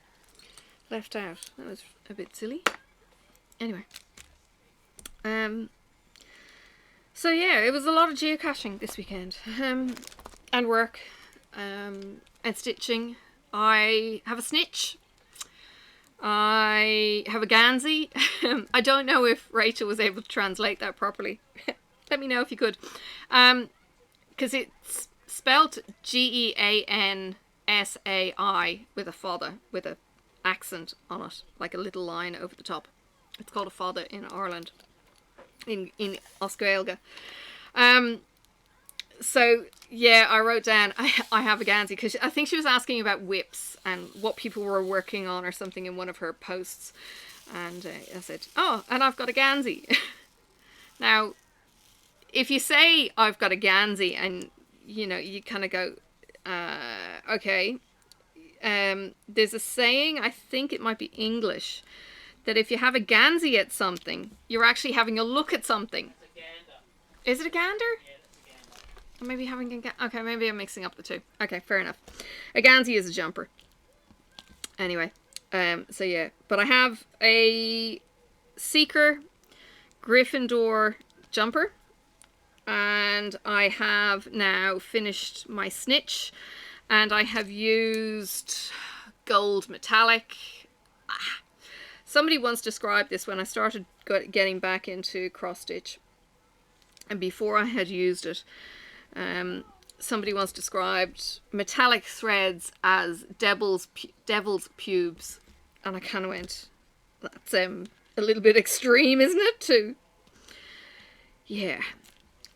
left out. That was a bit silly. Anyway. So yeah, it was a lot of geocaching this weekend. And work. And stitching. I have a snitch. I have a Gansey. I don't know if Rachel was able to translate that properly. Let me know if you could. Because it's spelt Geansai with a fodder, with an accent on it, like a little line over the top. It's called a fodder in Ireland, in Oscailga. So yeah, I wrote down I have a Gansey, because I think she was asking about whips and what people were working on or something in one of her posts, and I said, oh, and I've got a Gansey. Now, if you say I've got a Gansey and you kind of go, okay. There's a saying, I think it might be English, that if you have a Gansey at something, you're actually having a look at something. It's a gander. Is it a gander? Yeah, that's a gander. Maybe having a okay, maybe I'm mixing up the two. Okay, fair enough. A Gansey is a jumper. Anyway, so yeah, but I have a Seeker Gryffindor jumper, and I have now finished my snitch, and I have used gold metallic. Somebody once described this when I started getting back into cross stitch, and before I had used it. Somebody once described metallic threads as devil's pubes, and I kind of went, that's a little bit extreme, isn't it? Too. Yeah,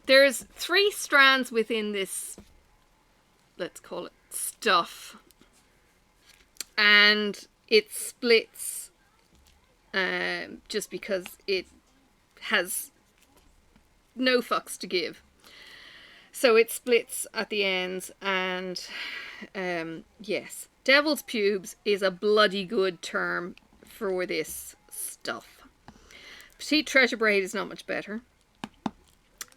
there's 3 strands within this, let's call it stuff, and it splits just because it has no fucks to give. So it splits at the ends, and yes, devil's pubes is a bloody good term for this stuff. Petite treasure braid is not much better.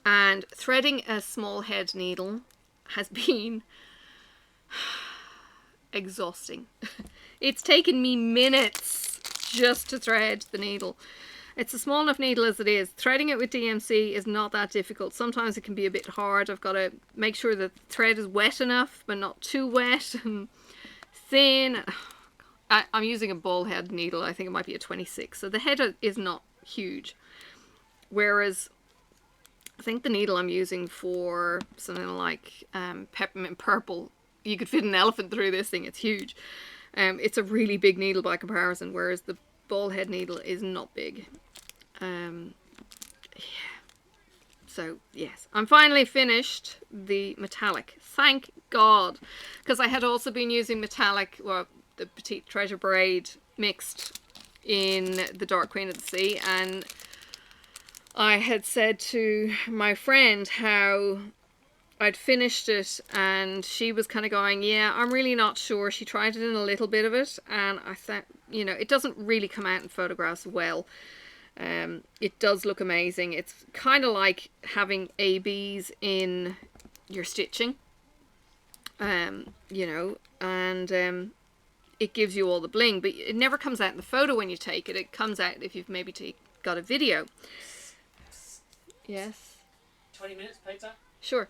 And threading a small head needle has been exhausting. It's taken me minutes just to thread the needle. It's a small enough needle as it is. Threading it with DMC is not that difficult. Sometimes it can be a bit hard. I've got to make sure that the thread is wet enough, but not too wet and thin. I'm using a ball head needle. I think it might be a 26. So the head is not huge. Whereas I think the needle I'm using for something like peppermint purple, you could fit an elephant through this thing. It's huge. It's a really big needle by comparison, whereas the ball head needle is not big. Yeah. So yes, I'm finally finished the metallic. Thank God, because I had also been using metallic, well, the Petite Treasure braid mixed in the Dark Queen of the Sea, and I had said to my friend how I'd finished it, and she was kind of going, yeah, I'm really not sure. She tried it in a little bit of it, and I thought, you know, it doesn't really come out in photographs well. It does look amazing. It's kind of like having ABs in your stitching, you know, and it gives you all the bling, but it never comes out in the photo when you take it. It comes out if you've maybe got a video. Yes. 20 minutes, pizza? Sure.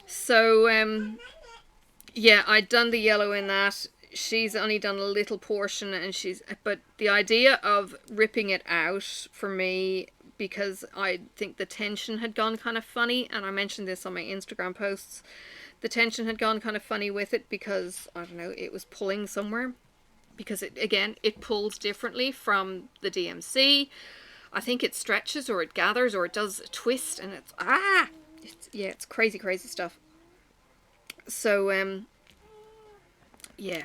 So, yeah, I'd done the yellow in that. She's only done a little portion, and but the idea of ripping it out for me, because I think the tension had gone kind of funny, and I mentioned this on my Instagram posts, the tension had gone kind of funny with it because, I don't know, it was pulling somewhere, because it pulls differently from the DMC. I think it stretches or it gathers or it does a twist, and it's crazy stuff. So yeah,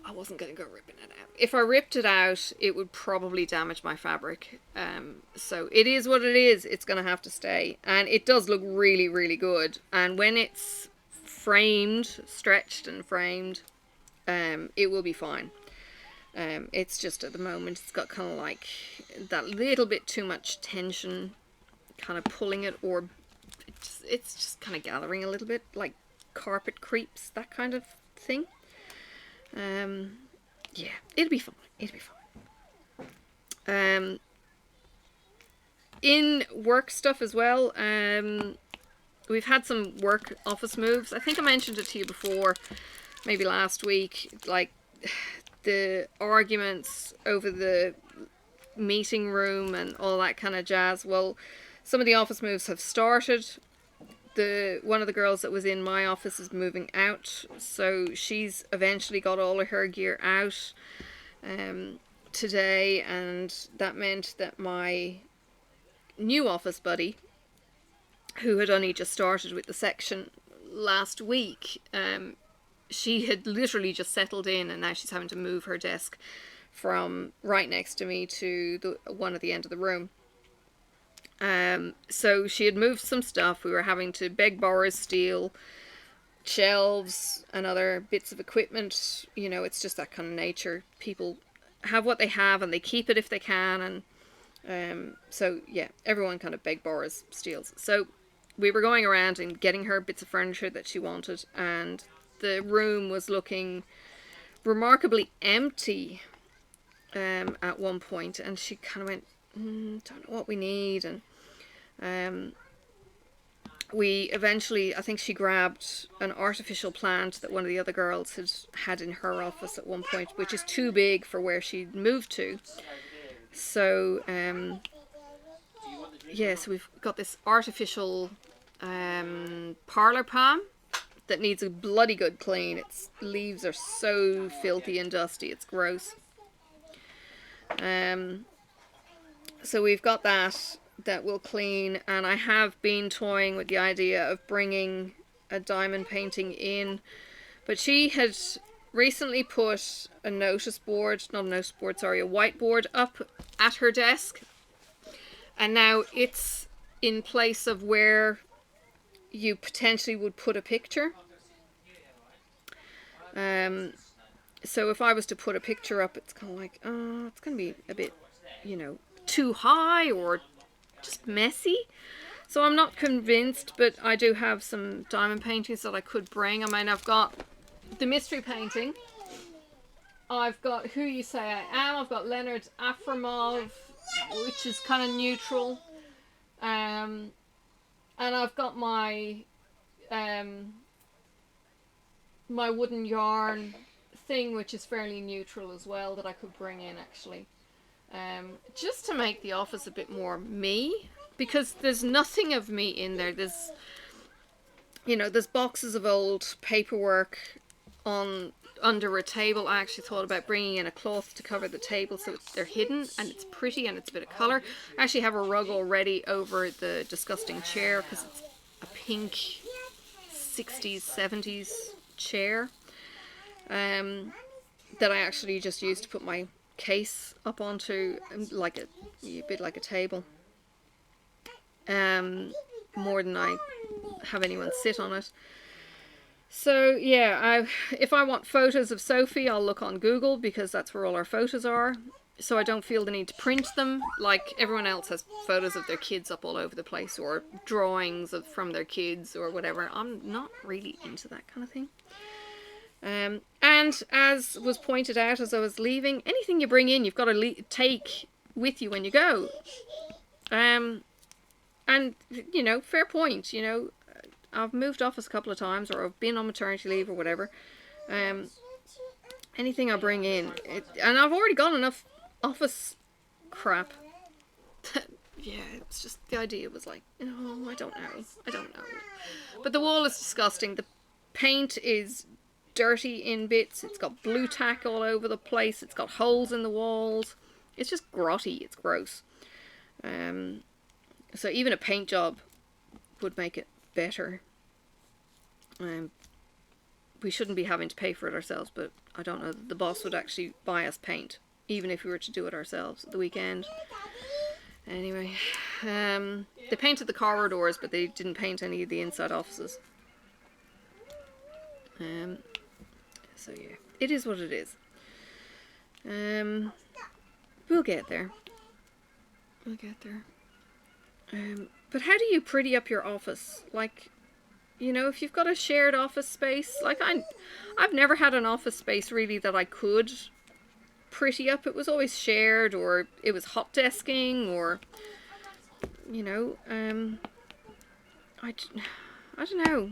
I wasn't going to go ripping it out. If I ripped it out, it would probably damage my fabric. So it is what it is. It's going to have to stay, and it does look really good. And when it's framed, stretched and framed, it will be fine. It's just at the moment it's got kind of like that little bit too much tension, kind of pulling it, or it's just kind of gathering a little bit, like carpet creeps, that kind of thing. Yeah, it'll be fine. In work stuff as well, we've had some work office moves. I think I mentioned it to you before, maybe last week, like the arguments over the meeting room and all that kind of jazz. Well, some of the office moves have started. One of the girls that was in my office is moving out, so she's eventually got all of her gear out today, and that meant that my new office buddy, who had only just started with the section last week, she had literally just settled in, and now she's having to move her desk from right next to me to the one at the end of the room. So she had moved some stuff. We were having to beg, borrow, steal shelves and other bits of equipment. You know, it's just that kind of nature. People have what they have and they keep it if they can. And so, yeah, everyone kind of beg, borrows, steals. So we were going around and getting her bits of furniture that she wanted. And the room was looking remarkably empty at one point. And she kind of went, don't know what we need. And we eventually, I think she grabbed an artificial plant that one of the other girls had in her office at one point, which is too big for where she'd moved to. So yes, we've got this artificial parlor palm that needs a bloody good clean. Its leaves are so filthy and dusty, it's gross. So we've got that will clean, and I have been toying with the idea of bringing a diamond painting in, but she had recently put a whiteboard up at her desk, and now it's in place of where you potentially would put a picture. So if I was to put a picture up, it's kind of like, it's going to be a bit, too high or just messy. So I'm not convinced, but I do have some diamond paintings that I could bring. I mean, I've got the mystery painting. I've got Who You Say I Am. I've got Leonard Afremov, which is kind of neutral. And I've got my my wooden yarn thing, which is fairly neutral as well, that I could bring in actually. just to make the office a bit more me, because there's nothing of me in there. There's, you know, there's boxes of old paperwork on under a table. I actually thought about bringing in a cloth to cover the table so they're hidden and it's pretty and it's a bit of colour. I actually have a rug already over the disgusting chair because it's a pink 60s 70s chair that I actually just used to put my case up onto, like a bit like a table, more than I have anyone sit on it. So yeah, if I want photos of Sophie, I'll look on Google because that's where all our photos are. So I don't feel the need to print them like everyone else has photos of their kids up all over the place, or drawings from their kids or whatever. I'm not really into that kind of thing. And as was pointed out as I was leaving, anything you bring in, you've got to take with you when you go. And, you know, fair point, you know, I've moved office a couple of times, or I've been on maternity leave or whatever. Anything I bring in, and I've already got enough office crap. Yeah, it's just the idea was like, oh, I don't know. But the wall is disgusting. The paint is dirty in bits. It's got blue tack all over the place. It's got holes in the walls. It's just grotty. It's gross. So even a paint job would make it better. We shouldn't be having to pay for it ourselves, but I don't know that the boss would actually buy us paint, even if we were to do it ourselves at the weekend. Anyway, they painted the corridors, but they didn't paint any of the inside offices. So yeah, it is what it is. We'll get there. But how do you pretty up your office? Like, you know, if you've got a shared office space, like I've never had an office space really that I could pretty up. It was always shared, or it was hot desking, or, you know, I don't know.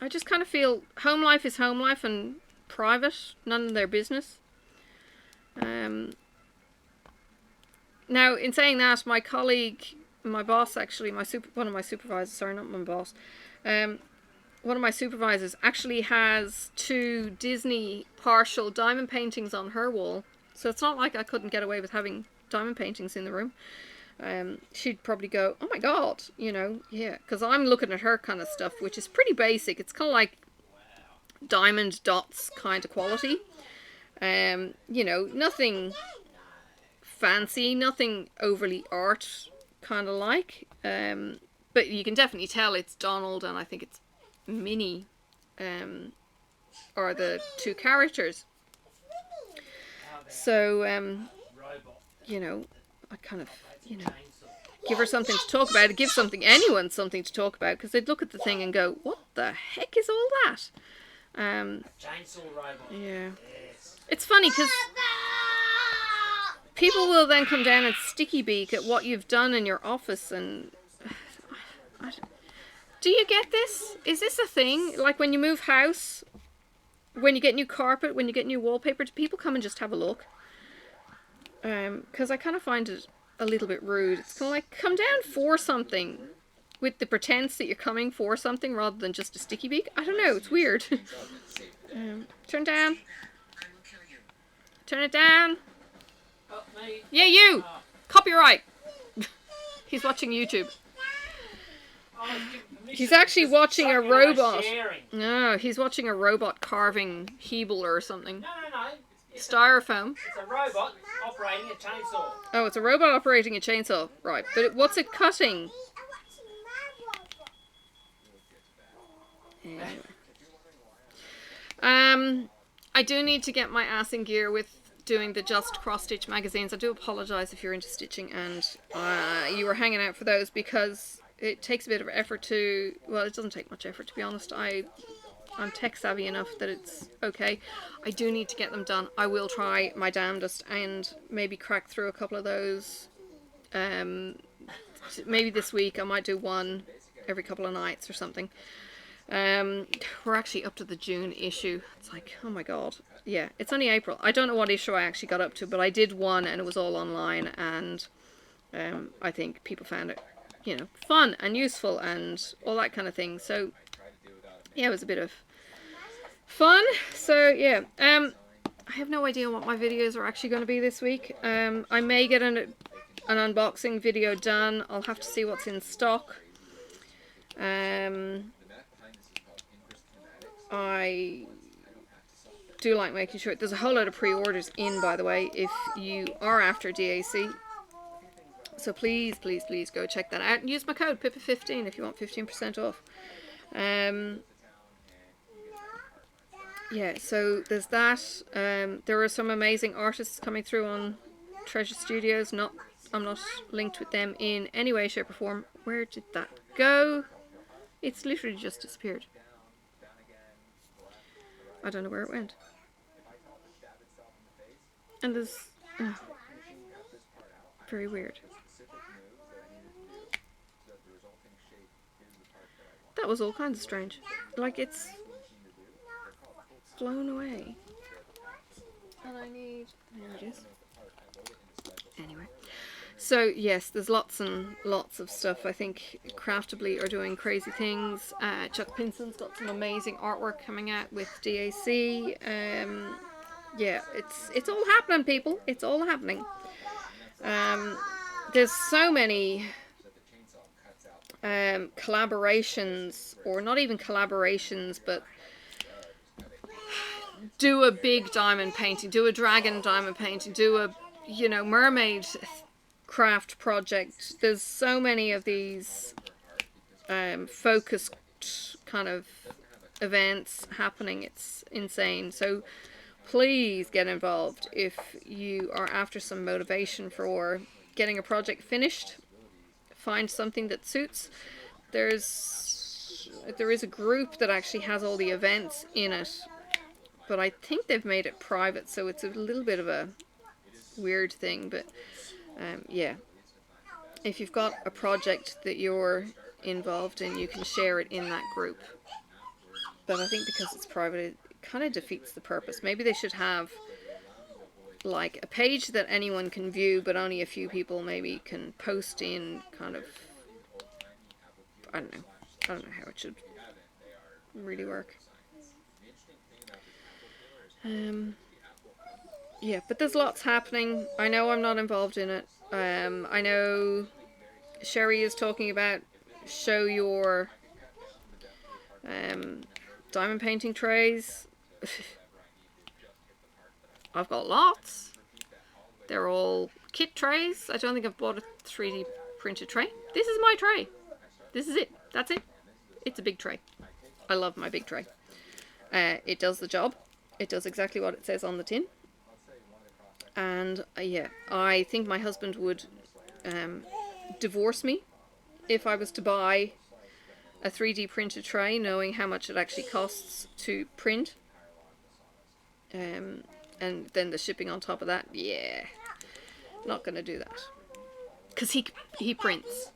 I just kind of feel home life is home life and private, none of their business. Now, in saying that, my colleague, my boss actually, one of my supervisors, sorry, not my boss, one of my supervisors actually has 2 Disney partial diamond paintings on her wall. So it's not like I couldn't get away with having diamond paintings in the room. She'd probably go, oh my god, you know, yeah, because I'm looking at her kind of stuff, which is pretty basic. It's kind of like diamond dots kind of quality. You know, nothing fancy, nothing overly art kind of like. But you can definitely tell it's Donald, and I think it's Minnie, are the 2 characters. So, you know, I kind of, you know, give her something to talk about. Give anyone something to talk about, because they'd look at the thing and go, what the heck is all that? Chainsaw robot. Yeah. It's funny, because people will then come down and sticky beak at what you've done in your office, and do you get this? Is this a thing? Like when you move house, when you get new carpet, when you get new wallpaper, do people come and just have a look? Because I kind of find it a little bit rude. It's kind of like, come down for something, with the pretense that you're coming for something rather than just a sticky beak. I don't know, it's weird. Turn down. Turn it down. Oh, me. Yeah, you! Copyright! He's watching YouTube. He's actually watching a robot. No, he's watching a robot carving Hebel or something. No. Styrofoam. It's a robot operating a chainsaw. Oh, it's a robot operating a chainsaw. Right, but what's it cutting? Anyway. I do need to get my ass in gear with doing the Just Cross Stitch magazines. I do apologise if you're into stitching and you were hanging out for those, because it takes a bit of effort to, well, it doesn't take much effort, to be honest. I'm tech savvy enough that it's okay. I do need to get them done. I will try my damnedest and maybe crack through a couple of those. Maybe this week I might do one every couple of nights or something. We're actually up to the June issue. It's like, oh my god. yeah, it's only April. I don't know what issue I actually got up to, but I did one and it was all online, and I think people found it, you know, fun and useful and all that kind of thing. So yeah, it was a bit of fun. So yeah, I have no idea what my videos are actually going to be this week. I may get an unboxing video done. I'll have to see what's in stock. I do like making sure there's a whole lot of pre-orders in, by the way, if you are after DAC. So please, please, please go check that out and use my code PIPPA15 if you want 15% off. Yeah, so there's that. There are some amazing artists coming through on Treasure Studios. I'm not linked with them in any way, shape or form. Where did that go? It's literally just disappeared. I don't know where it went. And there's... Oh, very weird. That was all kinds of strange. Like, it's blown away. And I need... There it is. Anyway. So, yes, there's lots and lots of stuff. I think Craftably are doing crazy things. Chuck Pinson's got some amazing artwork coming out with DAC. Yeah, it's all happening, people. It's all happening. There's so many collaborations, or not even collaborations, but do a big diamond painting, do a dragon diamond painting, do a, you know, mermaid craft project. There's so many of these focused kind of events happening. It's insane. So please get involved if you are after some motivation for getting a project finished. Find something that suits. There is a group that actually has all the events in it, but I think they've made it private, so it's a little bit of a weird thing. But yeah, if you've got a project that you're involved in, you can share it in that group. But I think because it's private, it kind of defeats the purpose. Maybe they should have like a page that anyone can view, but only a few people maybe can post in, kind of, I don't know how it should really work. Yeah, but there's lots happening. I know I'm not involved in it. I know Sherry is talking about show your diamond painting trays. I've got lots. They're all kit trays. I don't think I've bought a 3D printed tray. This is my tray. This is it. That's it. It's a big tray. I love my big tray. It does the job. It does exactly what it says on the tin. And yeah, I think my husband would divorce me if I was to buy a 3D printed tray, knowing how much it actually costs to print. And then the shipping on top of that, yeah, not gonna do that, because he prints.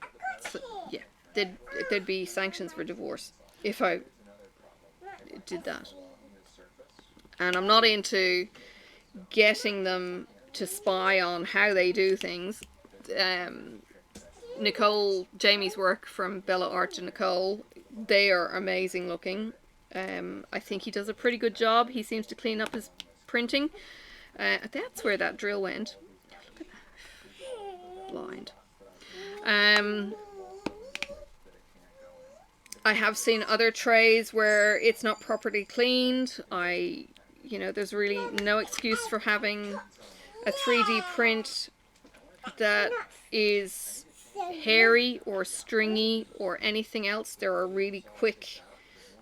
So, yeah, there'd be sanctions for divorce if I did that. And I'm not into getting them to spy on how they do things. Nicole, Jamie's work from Bella Art to Nicole, they are amazing looking. I think he does a pretty good job. He seems to clean up his printing. That's where that drill went. Look at that. Blind. I have seen other trays where it's not properly cleaned. You know, there's really no excuse for having a 3D print that is hairy or stringy or anything else. There are really quick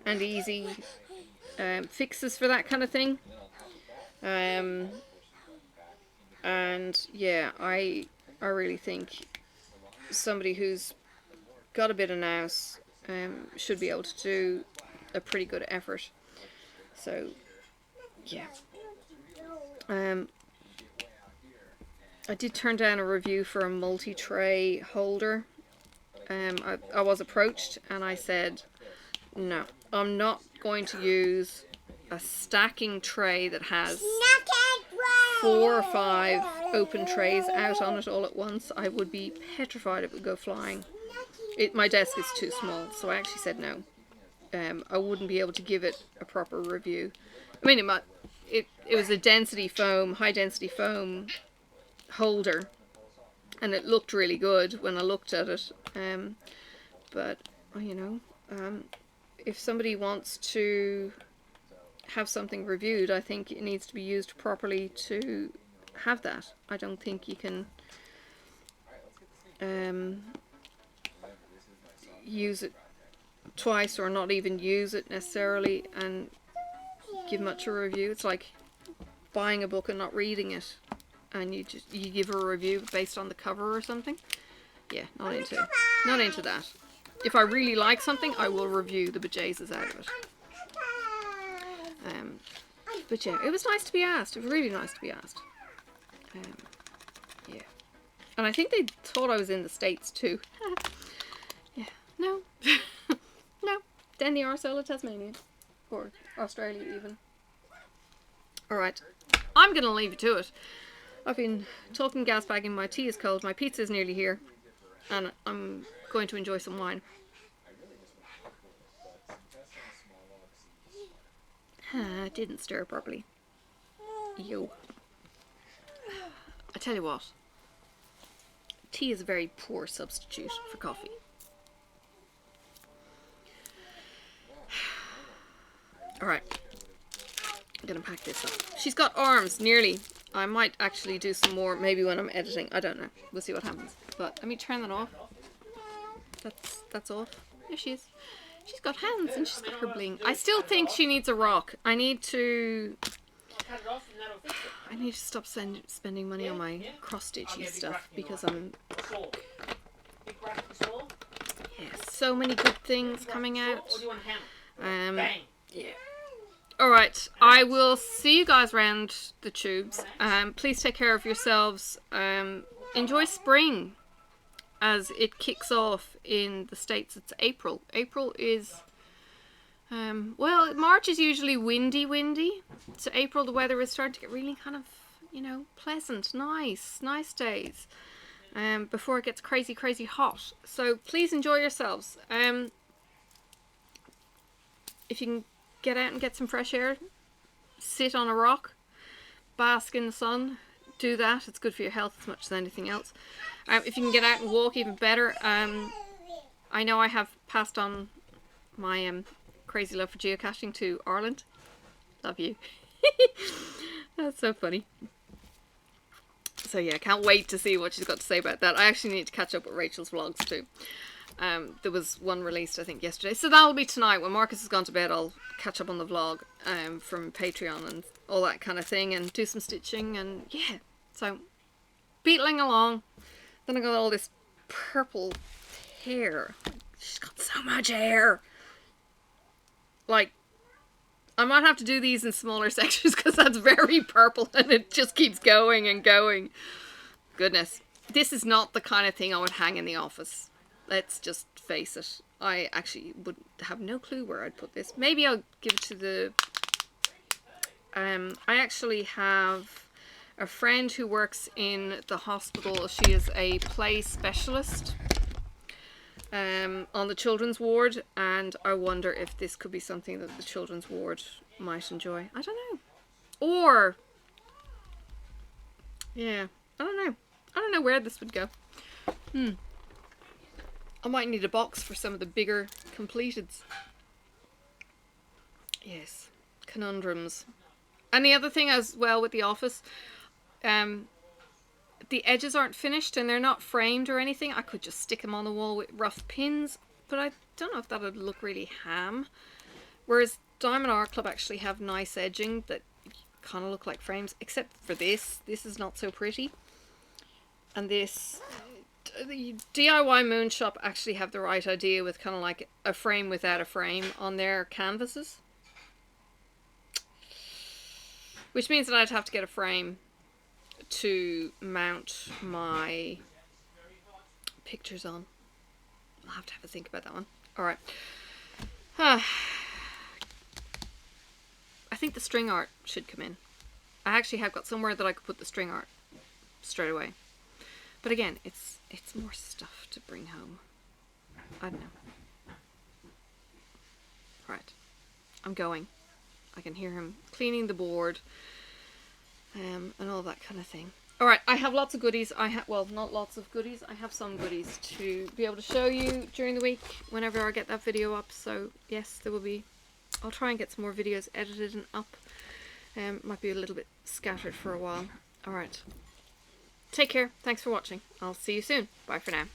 and easy fixes for that kind of thing. And yeah, I really think somebody who's got a bit of nous should be able to do a pretty good effort. So yeah, I did turn down a review for a multi-tray holder. I was approached and I said, no, I'm not going to use a stacking tray that has 4 or 5 open trays out on it all at once, I would be petrified it would go flying. My desk is too small, so I actually said no. I wouldn't be able to give it a proper review. I mean, it was a high density foam holder, and it looked really good when I looked at it. But you know, if somebody wants to have something reviewed, I think it needs to be used properly to have that. I don't think you can use it twice or not even use it necessarily and give much a review. It's like buying a book and not reading it, and you give a review based on the cover or something. Yeah, not into that. If I really like something, I will review the bejesus out of it. But yeah, it was nice to be asked. It was really nice to be asked. Yeah, and I think they thought I was in the States too. Yeah, no, no, down the arsehole of Tasmania, or Australia even. All right, I'm gonna leave you to it. I've been talking gas bagging. My tea is cold. My pizza is nearly here, and I'm going to enjoy some wine. Didn't stir properly. Yo. I tell you what, tea is a very poor substitute for coffee. Alright, I'm gonna pack this up. She's got arms, nearly. I might actually do some more, maybe when I'm editing. I don't know. We'll see what happens. But let me turn that off. That's off. There she is. She's got hands and she's got her bling. I still think she needs a rock. I need to stop spending money on my cross-stitchy stuff because I'm... Yeah, so many good things coming out. Yeah. Alright, I will see you guys around the tubes. Please take care of yourselves. Enjoy spring as it kicks off in the States. It's April. April is... well, March is usually windy. So April, the weather is starting to get really kind of, you know, pleasant, nice days. Before it gets crazy hot. So please enjoy yourselves. If you can get out and get some fresh air, sit on a rock, bask in the sun, do that. It's good for your health as much as anything else. If you can get out and walk, even better. I know I have passed on my crazy love for geocaching to Ireland. Love you. That's so funny. So yeah, can't wait to see what she's got to say about that. I actually need to catch up with Rachel's vlogs too. There was one released, I think, yesterday. So that'll be tonight. When Marcus has gone to bed, I'll catch up on the vlog from Patreon and all that kind of thing, and do some stitching, and yeah. So, beetling along. Then I got all this purple hair. She's got so much hair. Like, I might have to do these in smaller sections because that's very purple and it just keeps going and going. Goodness. This is not the kind of thing I would hang in the office. Let's just face it. I actually would have no clue where I'd put this. Maybe I'll give it to the... I actually have a friend who works in the hospital. She is a play specialist on the children's ward, and I wonder if this could be something that the children's ward might enjoy. I don't know. Or, yeah, I don't know. I don't know where this would go. I might need a box for some of the bigger completeds. Yes, conundrums. And the other thing as well with the office, the edges aren't finished and they're not framed or anything. I could just stick them on the wall with rough pins, but I don't know if that would look really ham. Whereas Diamond Art Club actually have nice edging that kind of look like frames, except for this. This is not so pretty. And this, the DIY Moon Shop actually have the right idea with kind of like a frame without a frame on their canvases. Which means that I'd have to get a frame to mount my pictures on. I'll have to have a think about that one. Alright. I think the string art should come in. I actually have got somewhere that I could put the string art straight away. But again, it's more stuff to bring home. I don't know. Right. I'm going. I can hear him cleaning the board. And all that kind of thing. Alright, I have lots of goodies. Well, not lots of goodies. I have some goodies to be able to show you during the week whenever I get that video up. So, yes, there will be... I'll try and get some more videos edited and up. Might be a little bit scattered for a while. Alright. Take care. Thanks for watching. I'll see you soon. Bye for now.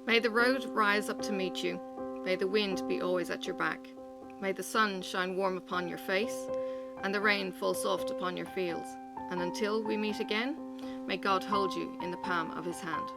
May the road rise up to meet you. May the wind be always at your back. May the sun shine warm upon your face, and the rain fall soft upon your fields. And until we meet again, may God hold you in the palm of his hand.